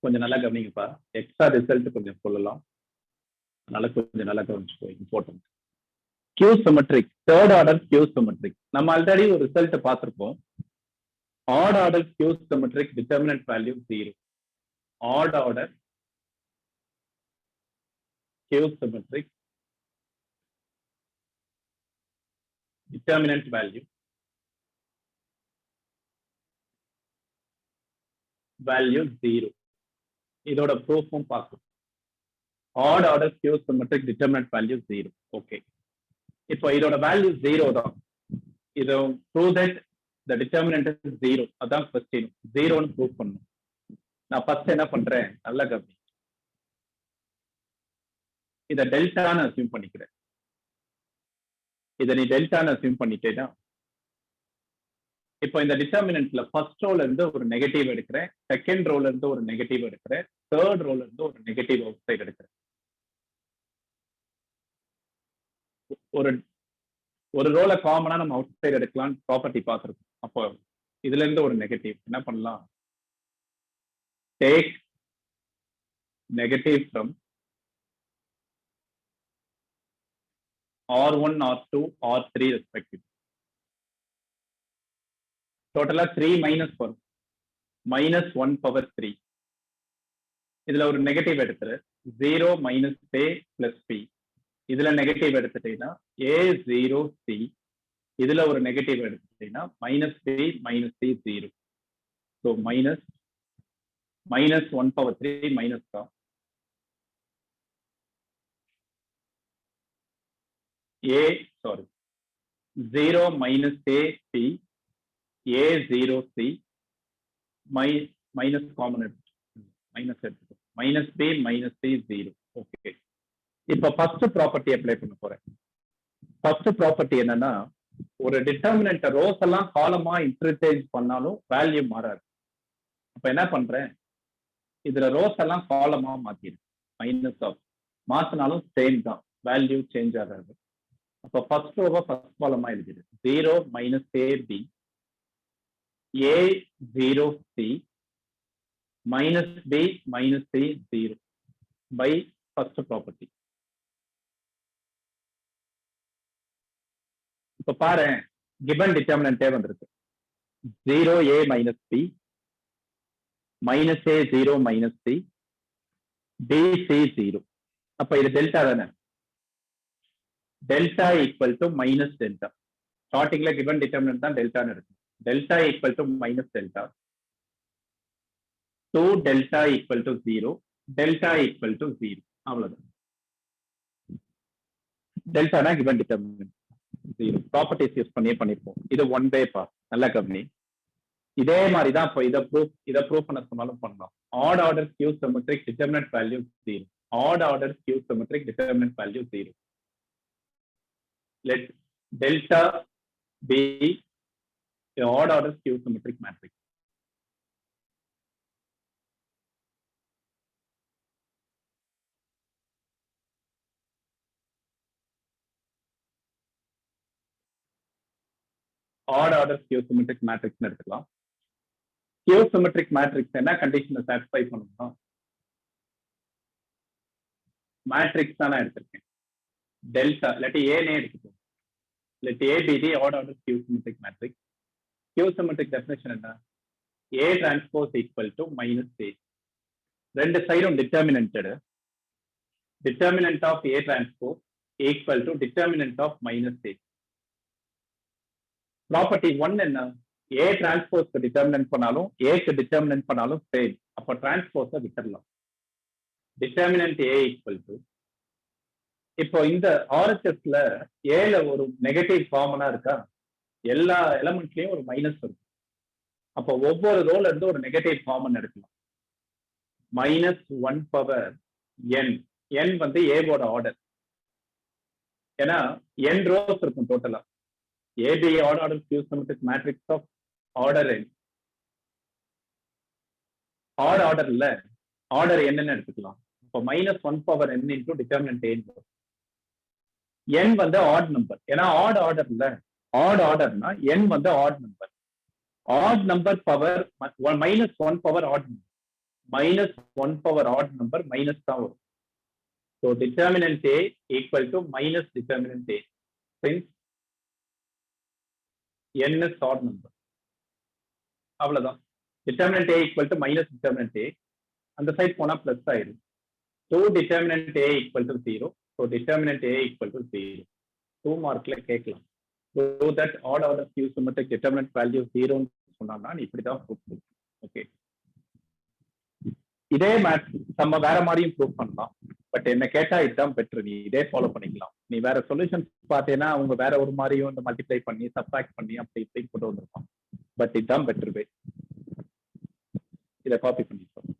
கொஞ்சம் நல்லா கவனிங்கப்பா. எக்ஸ்ட்ரா ரிசல்ட் கொஞ்சம் சொல்லலாம். அதனால கொஞ்சம் நல்லா கவனிச்சுக்கோ. Important. Skew symmetric, third order skew symmetric. நம்ம ஆல்ரெடி ஒரு ரிசல்ட் பார்த்திருப்போம். Odd order skew symmetric determinant value 0. Odd order skew symmetric determinant value value 0. இதோட ப்ரூஃபும் பார்க்கும். odd order skew symmetric determinant value 0. Okay, இப்போ இதோட வேல்யூ 0 தான். இது prove that the determinant is 0. அதான் கொஸ்டின். 0ன்னு ப்ரூவ் பண்ணணும். நான் ஃபர்ஸ்ட் என்ன பண்றேன், நல்லா கவனி. இதை டெல்டான்னு அசியூம் பண்ணிக்கிறேன். இதை நீ டெல்டான்னு அசியூம் பண்ணிட்டேன்னா, இப்போ இந்த டிட்டர்மினன்ட்ல ஃபர்ஸ்ட் ரோல இருந்து ஒரு நெகட்டிவ் எடுக்கிறேன், செகண்ட் ரோல இருந்து ஒரு நெகட்டிவ் எடுக்கிறேன், தேர்ட் ரோல இருந்து ஒரு நெகட்டிவ் அவுட் சைடு எடுக்கிறேன். ஒரு ரோல காமனா நம்ம அவுட் சைடு எடுக்கலாம் ப்ராப்பர்ட்டி பார்த்துருக்கோம். அப்போ இதுல இருந்து ஒரு நெகட்டிவ் என்ன பண்ணலாம், take negative from R1, R2, R3 respective. டோட்டலா 3 மைனஸ் வரும். -1 பவர் 3. இதுல ஒரு நெகட்டிவ் எடுத்துரு. 0 மைனஸ் A பிளஸ் B. இதுல நெகட்டிவ் எடுத்துட்டீங்கன்னா A0C. இதுல ஒரு நெகட்டிவ் எடுத்துட்டீங்கன்னா -B minus C 0. So -1 power 3 minus தான். sorry, 0 minus AP, A0C, minus common minus B minus C 0. Okay, இப்ப ஃபர்ஸ்ட் ப்ராப்பர்ட்டி அப்ளை பண்ண போறேன். ஃபர்ஸ்ட் ப்ராப்பர்ட்டி என்னன்னா, ஒரு டிட்டர்மினன்ட் ரோஸ் எல்லாம் காலமா இன்டர்சேஞ்ச் பண்ணாலும் வேல்யூ மாறாது. அப்ப என்ன பண்றேன், இதுல ரோஸ் எல்லாம் காலமா மாத்திடு. மைனஸ் ஆஃப் மாத்தினாலும் சேம் தான், வேல்யூ சேஞ்ச் ஆகாது. அப்ப ஃபர்ஸ்ட் ரோவை ஃபர்ஸ்ட் காலமா எழுதிடு. 0 minus AB, A0C, minus B minus C 0 by first property. இப்ப பாரு, given determinant வந்திருக்கு. 0A minus B, minus A 0 minus C, B C 0. அப்ப இது டெல்டா தானே. Delta equal to minus delta. ஸ்டார்டிங்ல given determinant தான் டெல்டான்னு இருக்கு. Delta equal to minus delta. 2 delta equal to 0, delta equal to 0. அவ்வளவுதான். டெல்டானா given determinant 0. ப்ராப்பர்ட்டிஸ் யூஸ் பண்ணிருப்போம். இது one by பா. நல்லா கவனி. இதே மாதிரி தான் இப்போ இதை ப்ரூவ் பண்ண சொன்னாலும் பண்ணலாம். Odd order skew symmetric determinant value 0. Odd order skew symmetric determinant value 0. let delta be a odd order skew symmetric matrix. odd order skew symmetric matrix எடுத்துக்கலாம். skew symmetric matrix என்ன கண்டிஷனை சாட்டிஸ்ஃபை பண்ணணும், matrix தான் நான் எடுத்திருக்கேன். Delta இல்லாட்டி ஏனே எடுத்துக்கோ. let A be the odd order skew symmetric matrix. skew symmetric definition என்ன, A transpose equal to minus A. ரெண்டு சைடும் determinant. determinant of A transpose equal to determinant of minus A. Property 1 என்ன, A transpose determinant பண்ணாலும் ஏக்கு determinant பண்ணாலும் same. அப்ப டிரான்ஸ்போஸை விட்டுடலாம். determinant A equal to இப்போ இந்த ஆர்ஹெச்எஸ்ல ஏல ஒரு நெகட்டிவ் காமனா இருக்கா? எல்லா எலமெண்ட்லயும் ஒரு மைனஸ் இருக்கும். அப்போ ஒவ்வொரு ரோல இருந்து ஒரு நெகட்டிவ் காமன் எடுக்கலாம். -1 பவர் n. n வந்து ஏவோட ஆர்டர். ஏன்னா n ரோஸ் இருக்கும் டோட்டலா. A be order skew symmetric matrix of order n. ஆர்டர்ல ஆர்டர் என்னன்னு எடுத்துக்கலாம். இப்போ -1 power n into determinant n. n வந்து ஆட் நம்பர். ஏன்னா ஆட் ஆர்டர்னா n வந்து odd number. Odd number power -1 power odd number. -1 power odd number minus தான் வரும். So determinant a equal to minus determinant a. Since n is odd number. அவ்வளவுதான். Determinant a equal to minus determinant a. அந்த side போனா plus ஆயிடும். So determinant a equal to 0. So determinant a equal to 0. 2 மார்க்ல கேட்கலாம். So that odd order Q symmetric determinant value 0 சொன்னா இப்படிதான் proof பண்ணும். Okay, இதே match நம்ம வேற மாதிரியும் ப்ரூஃப் பண்ணலாம். பட் என்ன கேட்டா இதுதான் பெட்டர், நீ இதே ஃபாலோ பண்ணிக்கலாம். நீ வேற சொல்யூஷன்ஸ் பார்த்தேன்னா அவங்க வேற ஒரு மாதிரியும் இந்த மல்டிப்ளை பண்ணி சப்ட்ராக்ட் பண்ணி அப்படி இப்படி கொண்டு வந்திருப்பான். பட் இதுதான் பெட்டர் வே. இதை காப்பி பண்ணிக்கலாம்.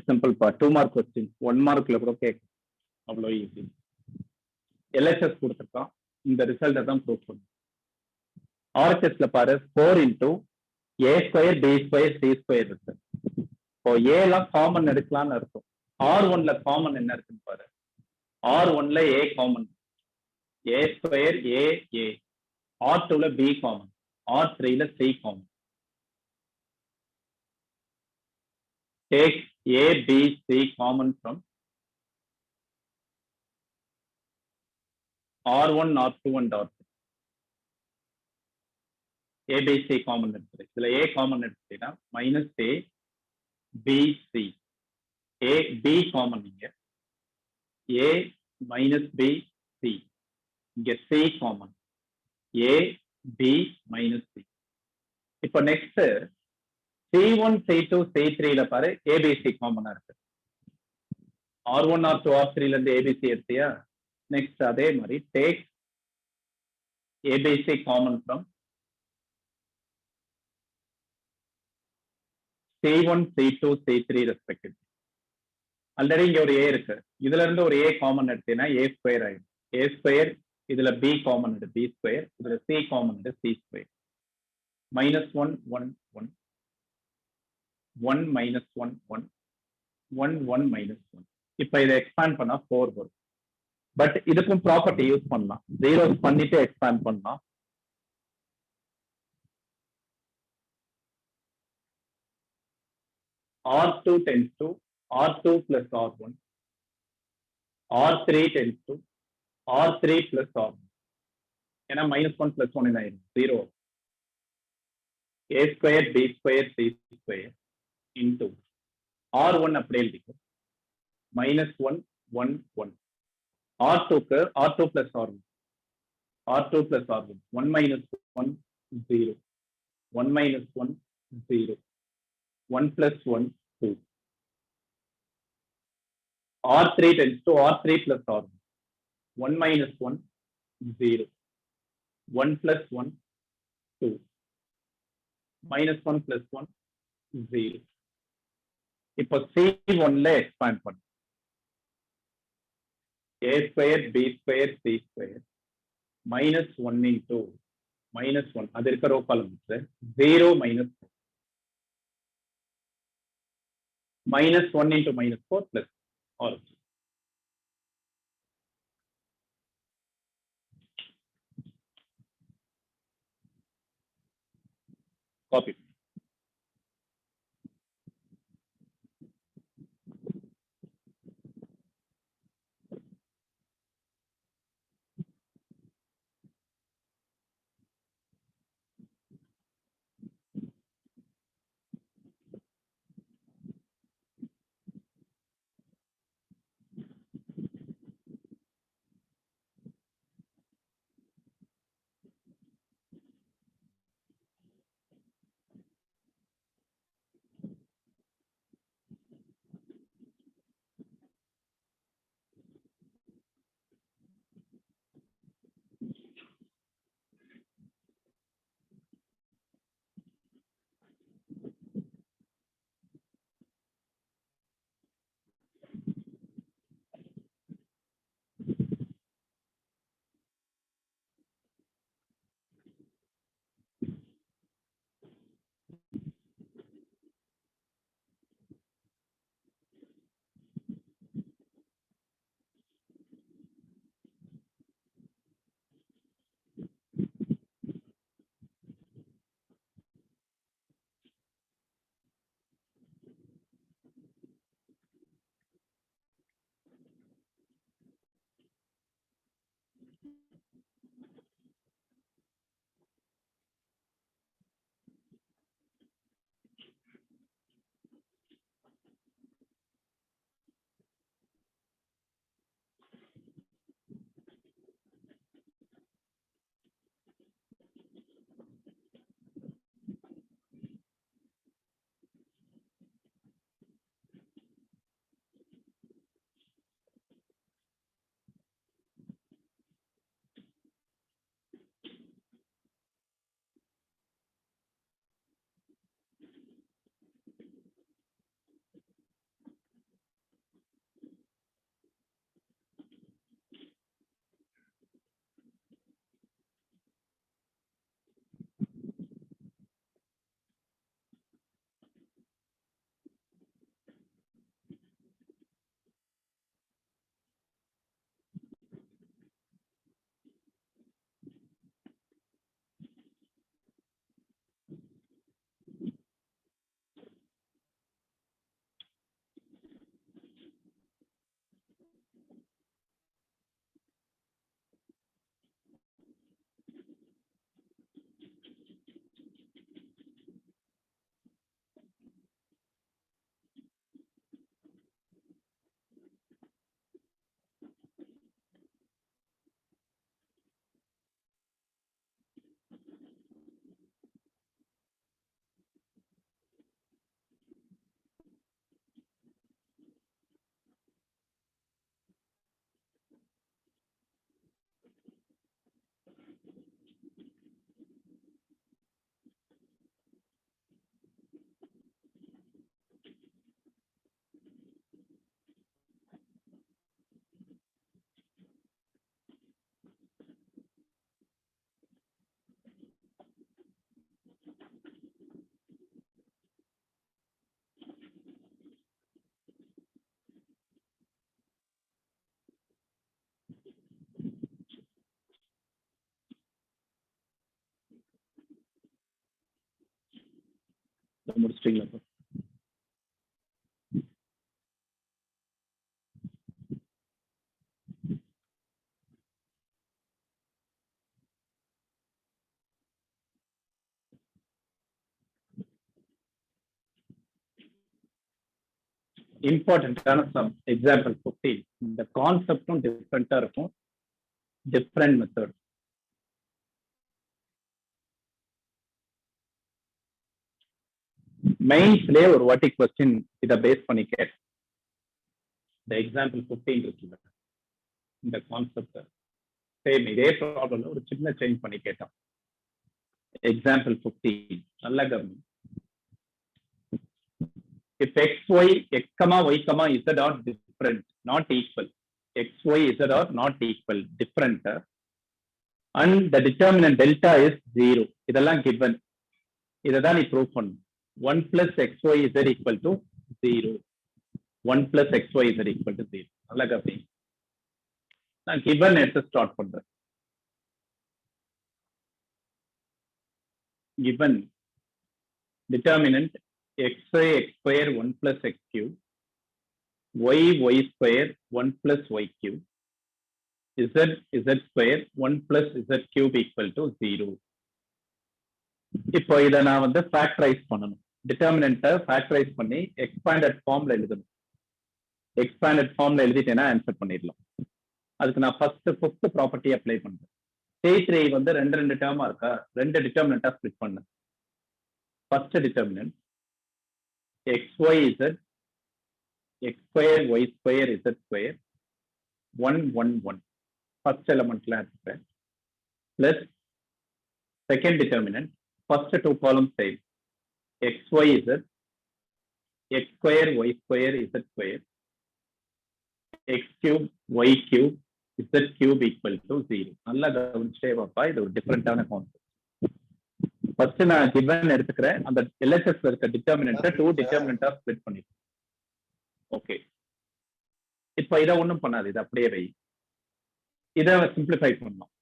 சிம்பிள் பா. 2 மார்க் கொஸ்டின் 1 மார்க்ல கூட கேட்கும். அவ்வளோ ஈஸி. எல்ஹெச்எஸ் கொடுத்துருக்கான். இந்த ரிசல்ட்டை தான் ப்ரூவ் பண்ணும். ஆர்ஹெச்எஸ்ல பாரு 4 into A square B square C square இருக்கு. இப்போ ஏலாம் காமன் எடுக்கலாம்னு இருக்கும். R1ல காமன் என்ன இருக்குன்னு பாரு. R1ல A common, A square A A. R2ல பி காமன், R3ல C common. Take A, B, C common from R1, R2 and R3. A, B, C common எடுத்துரு. இதுல A common எடுத்துட்டீங்கன்னா -A BC. A B common இங்க. A minus B C. இங்க C common. A B minus C. இப்போ next C1 C2 C3 ல பாரு ABC காமனா இருக்கு. R1 R2 R3 ல இருந்து ABC எடுத்தியா? நெக்ஸ்ட் அதே மாதிரி take ABC common from C1 C2 C3 respective. Already இங்க ஒரு A இருக்கு. இதுல இருந்து ஒரு A காமன் எடுத்தீங்கன்னா A ஸ்கொயர் ஆயிடும். A ஸ்கொயர் இதுல B காமன் எடு B ஸ்கொயர், இதுல C காமன் எடு C square. Minus 1 1 1 1 minus 1 1 1 1 minus 1. இப்ப இதை எக்ஸ்பேண்ட் பண்ணா 4 வரும். பட் இதுக்கும் ப்ராப்பர்ட்டி யூஸ் பண்ணலாம். ஜீரோஸ் பண்ணிட்டு எக்ஸ்பேண்ட் பண்ணலாம். R2 tends to R2 plus R1. R3 tends to R3 plus R1. ஏன்னா மைனஸ் 1 பிளஸ் 1 ஆயிடும் 0. A square B square C square into R1 அப்படியே எழுதிக்கும். Minus 1 1 1. R2க்கு R2 plus R1. R2 plus R1. 1 minus 1 0. 1 minus 1 0. 1 plus 1 2. R3 tends to R3 plus R1. 1 minus 1 0. 1 plus 1 2. Minus 1 plus 1 0. இப்போ C1 ல expand பண்ணு. A square B square C square minus 1 into minus 1 அது இருக்க row column 0 minus minus 1 into minus 4 plus R copy. முடிச்சிட்டீங்களா? இம்பார்ட்டன்டான some example 15. இந்த கான்செப்டும் டிஃப்ரெண்டா இருக்கும், டிஃப்ரெண்ட் மெத்தட். மெயின்ஸ்லயே ஒரு வாட்டி கொஸ்டின் இதை பேஸ் பண்ணி கேட். இந்த எக்ஸாம்பிள் 15 இருக்குல்ல, இந்த கான்செப்ட் சேம் இதே ப்ராப்ளம்ல ஒரு சின்ன சேஞ்ச் பண்ணி கேட்டான். எக்ஸாம்பிள் 15 நல்ல கவனி. If x, y, x, y, z are different, not equal, x, y, z are not equal, different, and the determinant delta is 0. இதெல்லாம் given. இதைதான் நீ ப்ரூவ் பண்ணணும். 1 plus xy z equal to 0. 1 plus xy z equal to 0. நல்ல கவனி. நான் given எடுத்து start பண்றேன். Given determinant xy x square 1 plus x cube, y y square 1 plus y cube, z z square 1 plus z cube equal to 0. இப்போ இதை நான் வந்து factorise பண்ணணும். டிட்டர்மினன்ட்டை ஃபேக்டரைஸ் பண்ணி எக்ஸ்பாண்டட் ஃபார்ம்ல எழுதணும். எக்ஸ்பாண்டட் ஃபார்ம்ல எழுதிட்டேன்னா ஆன்சர் பண்ணிடலாம். அதுக்கு நான் ஃபர்ஸ்ட் ஃபிஃப்த் ப்ராப்பர்ட்டி அப்ளை பண்றேன். C3 வந்து ரெண்டு டேர்மா இருக்கா, ரெண்டு டிட்டர்மினன்ட்டா ஸ்ப்ளிட் பண்ணு. First determinant xyz x square y square z square 1 1 1 first எலிமெண்ட்ல எடுத்துக்கிறேன். Plus second determinant first two column same xyz x square y square z square x cube y cube z cube equal to 0. நல்லா கவனிச்சே பாப்பா, இது ஒரு டிஃபரெண்டான concept. First நான் given எடுத்துக்கிறேன். அந்த LHS இருக்க டிட்டர்மினன்ட்டை டூ டிட்டர்மினன்ட்டா ஸ்ப்ளிட் பண்ணிடுறேன். ஓகே, இப்போ இதை ஒன்றும் பண்ணாது, இது அப்படியே வை. இதை சிம்பிளிஃபை பண்ணலாம்.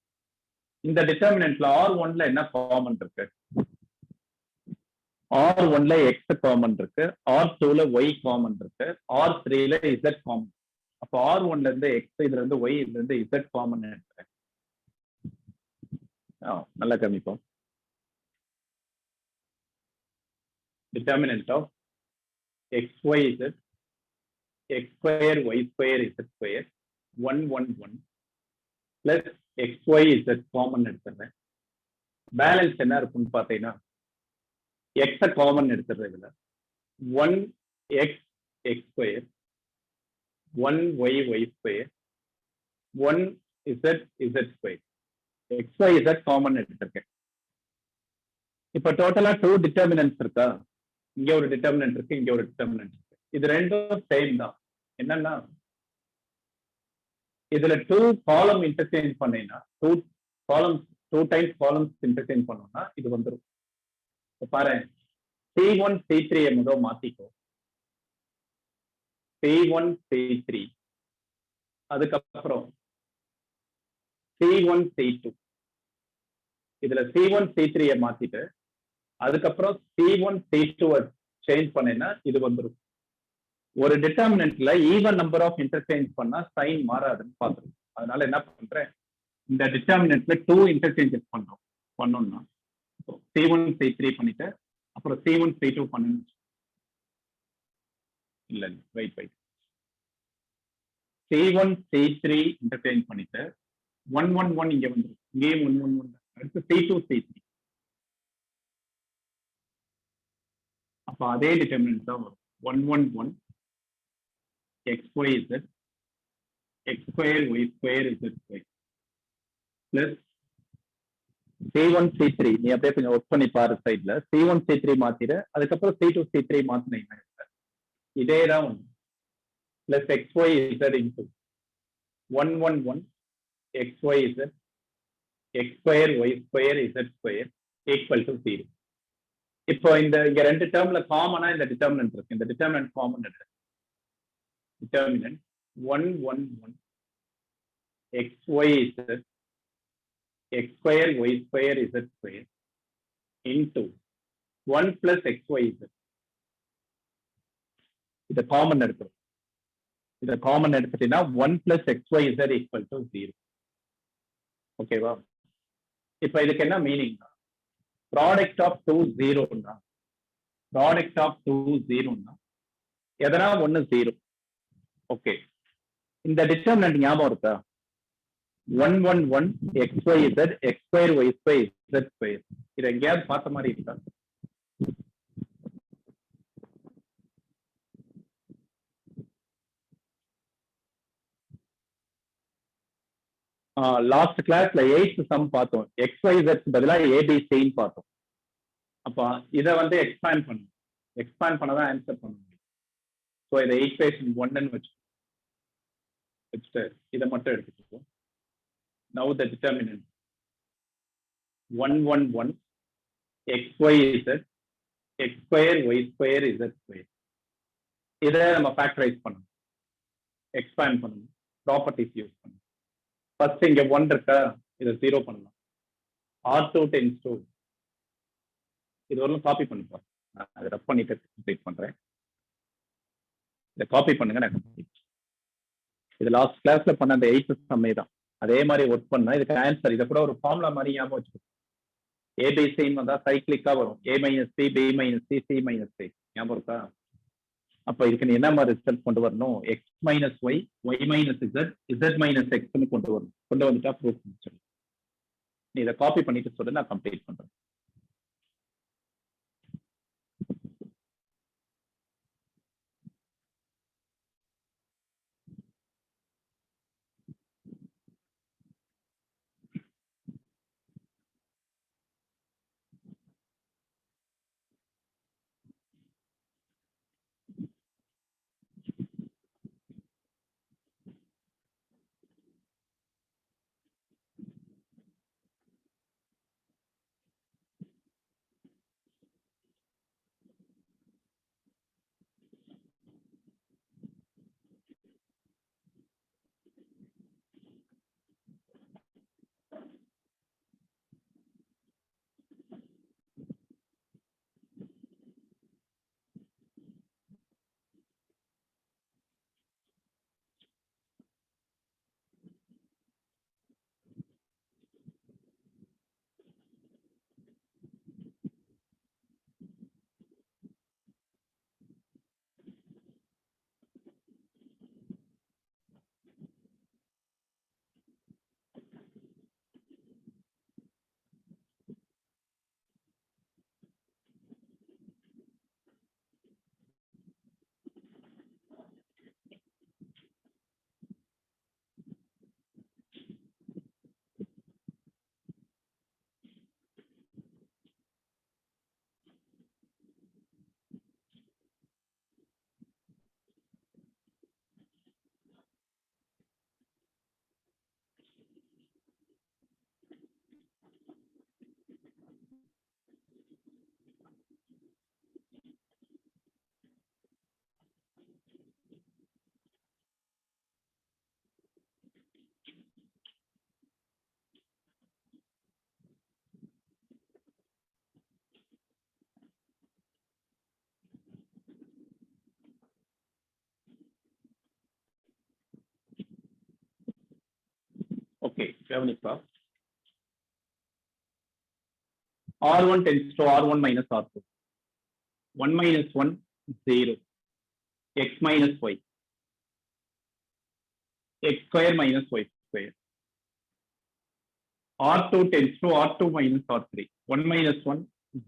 இந்த டிட்டர்மினன்ட்ல R1ல என்ன காமன் இருக்கு? R1ல x காமன் இருக்கு, R2ல y காமன் இருக்கு, R3ல z காமன். அப்போ R1ல இருந்து x, இதுல இருந்து y, இதுல இருந்து z காமன் எடுக்கிறேன். நல்லா கவனிப்போம். Determinant of xyz x square y square z square 1 1 1 plus xyz common எடுத்துறேன். பேலன்ஸ் என்ன இருக்குன்னு பார்த்தீங்கன்னா x காமன் எடுத்துறேன். இதுல 1 x x square 1 y y square 1 z z square xyz common எடுத்துருக்கேன். இப்ப டோட்டலா டூ டிட்டர்மினன்ட்ஸ் இருக்கா? இங்க ஒரு டிட்டர்மினன்ட் இருக்கு, இங்க ஒரு டிட்டர்மினன்ட் இருக்கு. இது ரெண்டும் சேம் தான். என்னன்னா இதுல டூ காலம் இன்டர்சேஞ்ச் பண்ணீங்கன்னா டூ டைம்ஸ் காலம்ஸ் இன்டர்சேஞ்ச் பண்ணோம்னா இது வந்துடும். பாரு, C1 C3 முதல் மாத்திக்கோ. C1 C3, அதுக்கப்புறம் C1 C2. இதுல C1 C3 மாத்திட்டு அதுக்கப்புறம் C1 C2 சேஞ்ச் பண்ணேன்னா இது வந்துடும். ஒரு டிட்டர்மினன்ட்ல ஈவன் நம்பர் ஆஃப் இன்டர்சேஞ்ச் பண்ணா சைன் மாறாதுன்னு பாத்துருக்கோம். அதனால என்ன பண்றேன், இந்த டிட்டர்மினன்ட்ல டூ இன்டர்சேஞ்சஸ் பண்ணோம்னா C1 C3 பண்ணிட்டு அப்புறம் C1 C2 பண்ணணும். இல்ல வெயிட் C1 C3 இன்டர்சேஞ்ச் பண்ணிட்டு 1 1 1 இங்க வந்துடும். இங்கேயும் 1 1 1. அடுத்து C2 C3. அப்ப அதே டிட்டர்மினன்ட் தான் வரும். 1 1 1 xyz x square y square z square plus C1 C3. நீ அப்படியே கொஞ்சம் ஒர்க் பண்ணி பாரு சைட்ல. C1 C3 மாத்திர, அதுக்கப்புறம் C2 C3 மாத்தினீங்க. இதே தான் ஒன்று. Plus xyz into 1 1 1 xyz x square y square z square equal to 0. இப்போ இங்க ரெண்டு டேர்ம்ல காமனா இந்த டிட்டர்மினன்ட் இருக்கு. இந்த டிட்டர்மினன்ட் காமன் எடுத்து determinant 1 1 1 xyz x square y square z square into 1 plus xyz. இதை காமன் எடுக்கிறோம். இதை காமன் எடுத்துட்டீங்கன்னா 1 + xyz = 0. ஓகேவா? இப்ப இதுக்கு என்ன மீனிங்? ப்ராடக்ட் ஆஃப் 2 0ன்னா ப்ராடக்ட் ஆஃப் 2 0ன்னா எதனா ஒன்னு 0. ஓகே, இந்த டிட்டர்மினன்ட் ஞாபகம் இருக்கா? 1 1 1 xyz x2 y2 z2. இதை எங்கேயாவது பார்த்த மாதிரி இருக்கா? லாஸ்ட் கிளாஸ்ல 8th சம் பார்த்தோம். xyz பதிலாக abcன்னு பார்த்தோம். அப்ப இதை வந்து எக்ஸ்பேண்ட் பண்ணணும். எக்ஸ்பேண்ட் பண்ணதான் ஆன்சர் பண்ண முடியும். ஸோ இதை ஈக்குவேஷன் 1ன்னு வச்சுட்டு இதை மட்டும் எடுத்துக்கிட்டோம். Now the determinant 1 1 1 xyz x2 y2 z2. இதை நம்ம ஃபேக்டரைஸ் பண்ணணும், எக்ஸ்பேண்ட் பண்ணணும், ப்ராப்பர்ட்டிஸ் யூஸ் பண்ணணும். ஃபர்ஸ்ட் இங்க 1 இருக்கா, இதை 0 பண்ணலாம். R2 → 2. இது வரலாம் காப்பி பண்ணிப்போம். நான் அதை ரப் பண்ணிட்டு கம்ப்ளீட் பண்றேன். இதை காப்பி பண்ணுங்க, நான் கம்ப்ளீட். இது லாஸ்ட் கிளாஸ்ல பண்ண அந்த 8th சம்மே தான். அதே மாதிரி ஒர்க் பண்ணா இதுக்கு ஆன்சர் இதை கூட ஒரு ஃபார்முலா மாதிரி ஞாபகம் வச்சுக்கணும். ஏபிசின்னு வந்தா சைக்கிளிக்கா வரும். A - C B - C C - A ஞாபகம் இருக்கா? அப்ப இதுக்கு நீ என்ன மாதிரி ரிசல்ட் கொண்டு வரணும்? x - y y - z z - x கொண்டு வரணும். கொண்டு வந்துட்டா ப்ரூஃப் முடிச்சிடும். நீ இதை காப்பி பண்ணிட்டு சொல்லு, நான் கம்ப்ளீட் பண்றேன். Okay, கவனிப்பா. R1 → R1 - R2. 1 - 1 0 x - y x2 - y2. R2 → R2 - R3. 1 - 1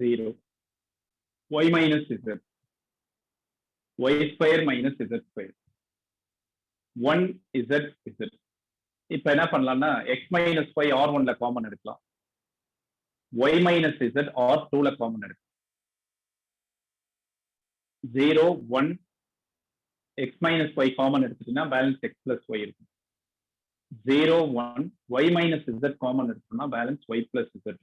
0 y - z y2 - z2. 1 z z. இப்ப என்ன பண்ணலாம்னா x - y R1ல காமன் எடுக்கலாம், y - z R2ல காமன் எடுக்கலாம். 0 1 x - y காமன் எடுத்துட்டீங்கன்னா பேலன்ஸ் x + y இருக்கும். 0 1 y - z காமன் எடுத்தோம்னா balance y + z.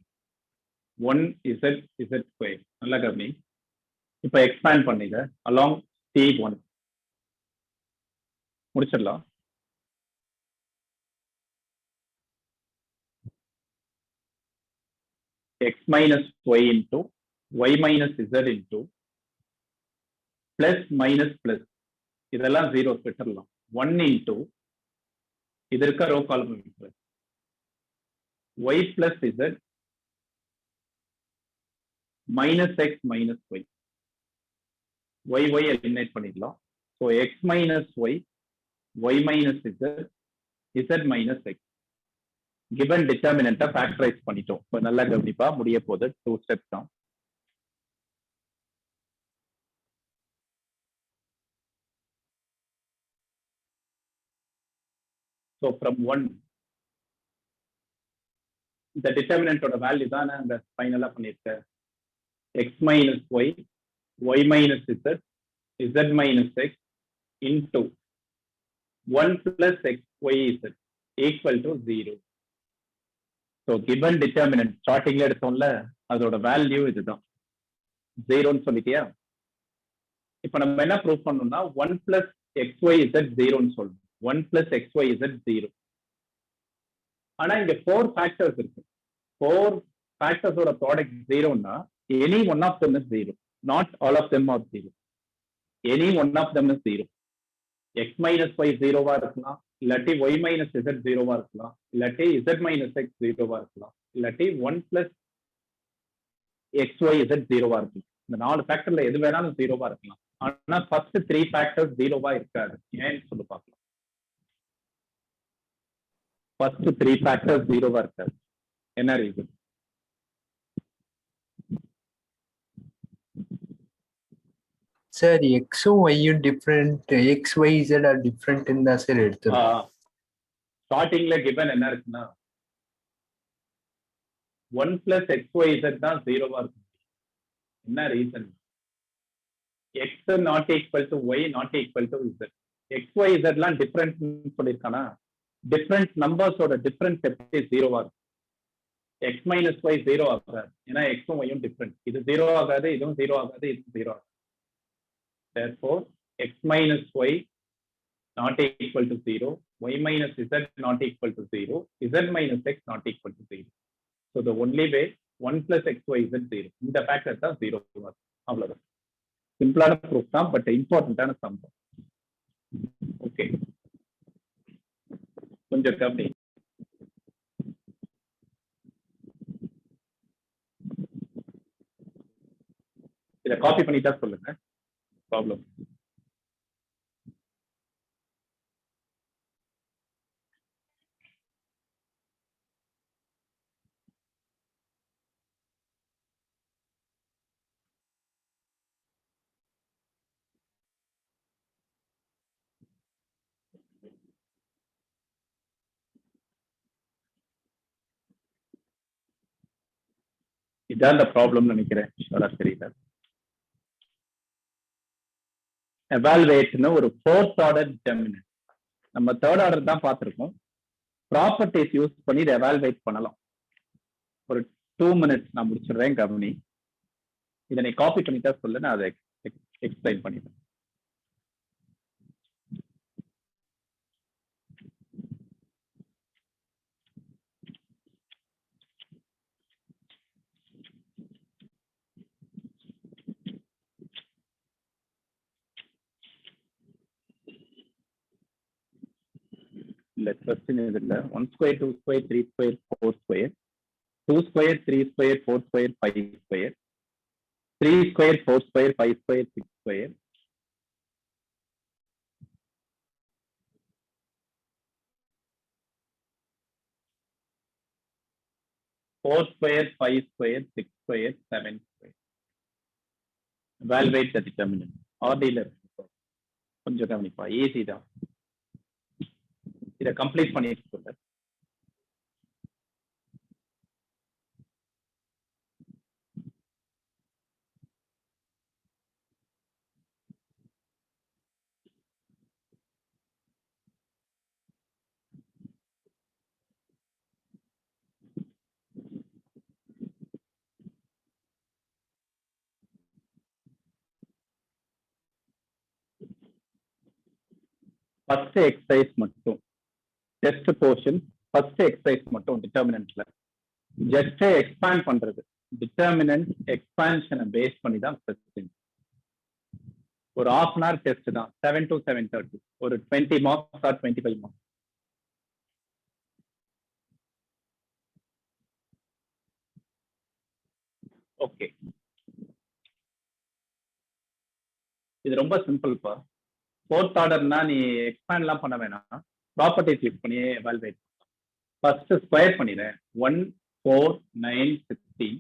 1 z z2. நல்லா கவனி. இப்ப எக்ஸ்பேண்ட் பண்ணிங்க அலாங் T1 முடிச்சிடலாம். x - y into y - z into plus minus plus இதெல்லாம் ஜீரோ விட்டுறலாம். 1 இன்டூ இது இருக்க row column y plus Z minus X minus Y. Y eliminate பண்ணிடலாம். So X minus Y minus Z minus X. given determinant ஃபேக்டரைஸ் பண்ணிட்டோம். இப்போ நல்லா கவனிப்பா, முடிய போகுது. 2 ஸ்டெப்ஸ் தான். So from 1 இந்த டிட்டர்மினன்ட்டோட வேல்யூ தான் நான் இந்த ஃபைனலா பண்ணிருக்கேன். x minus y minus z minus x into 1 plus x y z equal to 0. So given determinant ஸ்டார்டிங்ல எடுத்தோம்ல, அதோட வேல்யூ இதுதான், 0ன்னு சொல்லிட்டியா. இப்போ நம்ம என்ன ப்ரூவ் பண்ணணும்னா 1 plus xy z 0ன்னு சொல்லணும். 1 plus xy z 0. ஆனா இங்க 4 ஃபேக்டர்ஸ் இருக்கு. 4 ஃபேக்டர்ஸோட ப்ராடக்ட் 0ன்னா any one of them is 0. Not all of them are 0. Any one of them is 0. x minus y 0வா இருக்கலாம், இல்லாட்டி y minus z 0வா இருக்கலாம், இல்லாட்டி z minus x 0வா இருக்கலாம், இல்லாட்டி 1 plus xy z 0வா இருக்கலாம். இந்த 4 ஃபேக்டர்ல எது வேணாலும் 0வா இருக்கலாம். ஆனா ஃபர்ஸ்ட் 3 ஃபேக்டர்ஸ் 0வா இருக்காது. ஏன்னு சொல்லி பார்க்கலாம். ஃபர்ஸ்ட் 3 ஃபேக்டர்ஸ் 0வா இருக்காது. என்ன reason? Sir, x and y are different. X, y, z are different in the sir. ஸ்டார்டிங்ல given என்ன இருக்குன்னா 1 plus xy z தான் 0வா இருக்கு. என்ன reason? x not equal to y not equal to z. xy z எல்லாம் different சொல்லிருக்கானா, different நம்பர்ஸோட difference எப்படி 0வா இருக்கு? x minus y 0 ஆகாது. ஏன்னா x உம் y உம் டிஃபரண்ட். இது 0 ஆகாது, இதுவும் 0 ஆகாது, இதுவும் 0 ஆகாது. Therefore, x minus y not equal to 0, y minus z not equal to 0, z minus x not equal to 0. So the only way 1 plus x y z 0. இந்த factor தான் 0. அவ்வளவுதான். சிம்பிளான ப்ரூஃப் தான், பட் இம்பார்ட்டன்டான சம். ஓகே, கொஞ்சம் கம்மி. இதை copy பண்ணிட்டா சொல்லுங்க. ப்ராப்ளம் இதான் இந்த ப்ராப்ளம் நினைக்கிறேன். தெரியல. எவால்வேட்னு ஒரு 4th ஆர்டர் டிட்டர்மினன்ட். நம்ம 3rd ஆர்டர் தான் பார்த்துருக்கோம். ப்ராப்பர்ட்டிஸ் யூஸ் பண்ணி இதை எவால்வேட் பண்ணலாம். ஒரு 2 minutes நான் முடிச்சிடுறேன், கவனி. இதை நீ காப்பி பண்ணிட்டா சொல்லு, நான் அதை எக்ஸ்பிளைன் பண்ணிடுறேன். இல்ல கொஸ்டின் இது இல்ல. 1 square 2 square 3 square 4 square 2 square 3 square 4 square 5 square 3 square 4 square 5 square 6 square 4 square 5 square 6 square 7 square. Evaluate the determinant. ஆர்டில கொஞ்சம் கவனிப்பா, ஈஸி தான். இதை கம்ப்ளீட் பண்ணிட்டு சொல்ல. ஃபர்ஸ்ட் எக்ஸசைஸ் மட்டும் டெஸ்ட் போர்ஷன், ஃபர்ஸ்ட் எக்ஸசைஸ் மட்டும் டிட்டர்மினன்ட்ல ஜஸ்ட் எக்ஸ்பேண்ட் பண்றது. டிட்டர்மினன்ட் எக்ஸ்பான்ஷனை பேஸ் பண்ணி தான் கொஸ்டின். ஒரு half an hour டெஸ்ட் தான் 7 to 7:30 ஒரு 20 marks or 25 marks. ஓகே, இது ரொம்ப சிம்பிள்ப்பா. ஃபோர்த் ஆர்டர்னா நீ எக்ஸ்பேண்ட்லாம் பண்ண வேணாம், ப்ராப்பர்ட்டிஸ் யூஸ் பண்ணி எவால்வேட். ஃபர்ஸ்ட் ஸ்கொயர் பண்ணிடுறேன். 1 4 9 16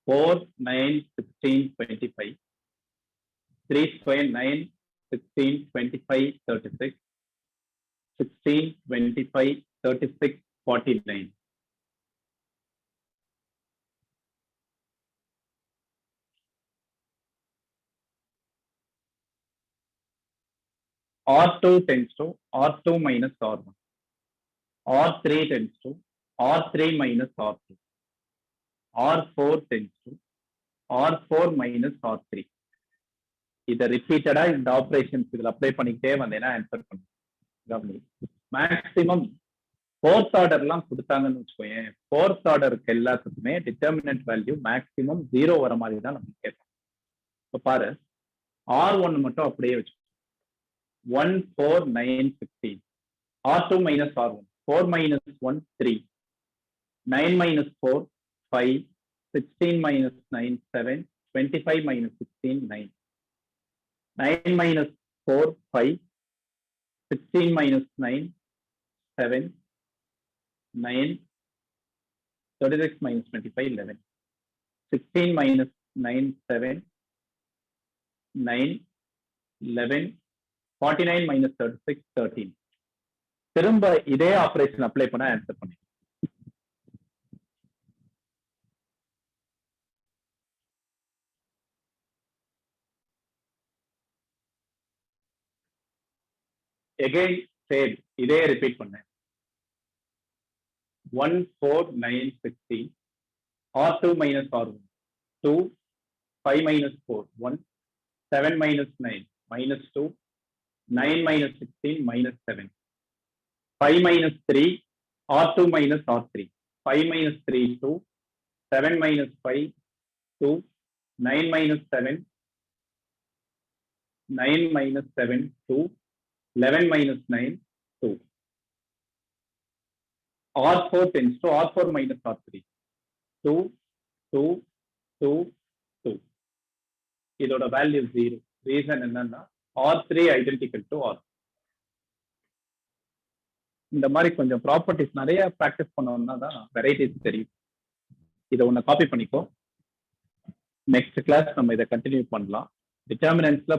4 9 16 25 3 square 9 16 25 36 16 25 36 49. R2 tends to R2 minus R1. R3 tends to R3 minus R2. R4 tends to R4 minus R3. இதை ரிப்பீட்டடா இந்த ஆபரேஷன்ஸ் இதுல அப்ளை பண்ணிக்கிட்டே வந்தேன்னா ஆன்சர் பண்ணுங்க. மேக்சிமம் ஃபோர்த் ஆர்டர்லாம் கொடுத்தாங்கன்னு வச்சுக்கோங்க, ஃபோர்த் ஆர்டருக்கு எல்லாத்துக்குமே டிட்டர்மினன்ட் வேல்யூ மேக்சிமம் 0 வர மாதிரி தான் நம்ம கேட்போம். இப்போ பாரு, R1 மட்டும் அப்படியே வச்சு 1 4 9 16 R2 minus R1 4 minus 1 3 9 minus 4 5 16 minus 9 7 25 minus 16 9 9 minus 4 5 16 minus 9 7 9 36 minus 25 11 16 minus 9 7 9 11 49 minus 36 13. திரும்ப இதே ஆபரேஷன் அப்ளை பண்ண ஆன்சர் பண்ணி. again same இதே ரிப்பீட் பண்ணேன். 1 4 9 16 R2 minus R1 2 5 minus 4 1 7 minus 9 minus 2 9 minus 16 minus 7 5 minus 3 R2 minus R3 5 minus 3 2 7 minus 5 2 9 minus 7 9 minus 7 2 11 minus 9 2. R4 tends to R4 minus R3 2 2 2 2. இதோட value 0. Reason என்னன்னா R3 identical to R. இந்த மாதிரி கொஞ்சம் properties நிறைய practice பண்ணோம்னா தான் varieties தெரியும். இதை ஒன்று காப்பி பண்ணிக்கோ. நெக்ஸ்ட் கிளாஸ் நம்ம இதை கண்டினியூ பண்ணலாம். டிட்டர்மினன்ட்ஸ்ல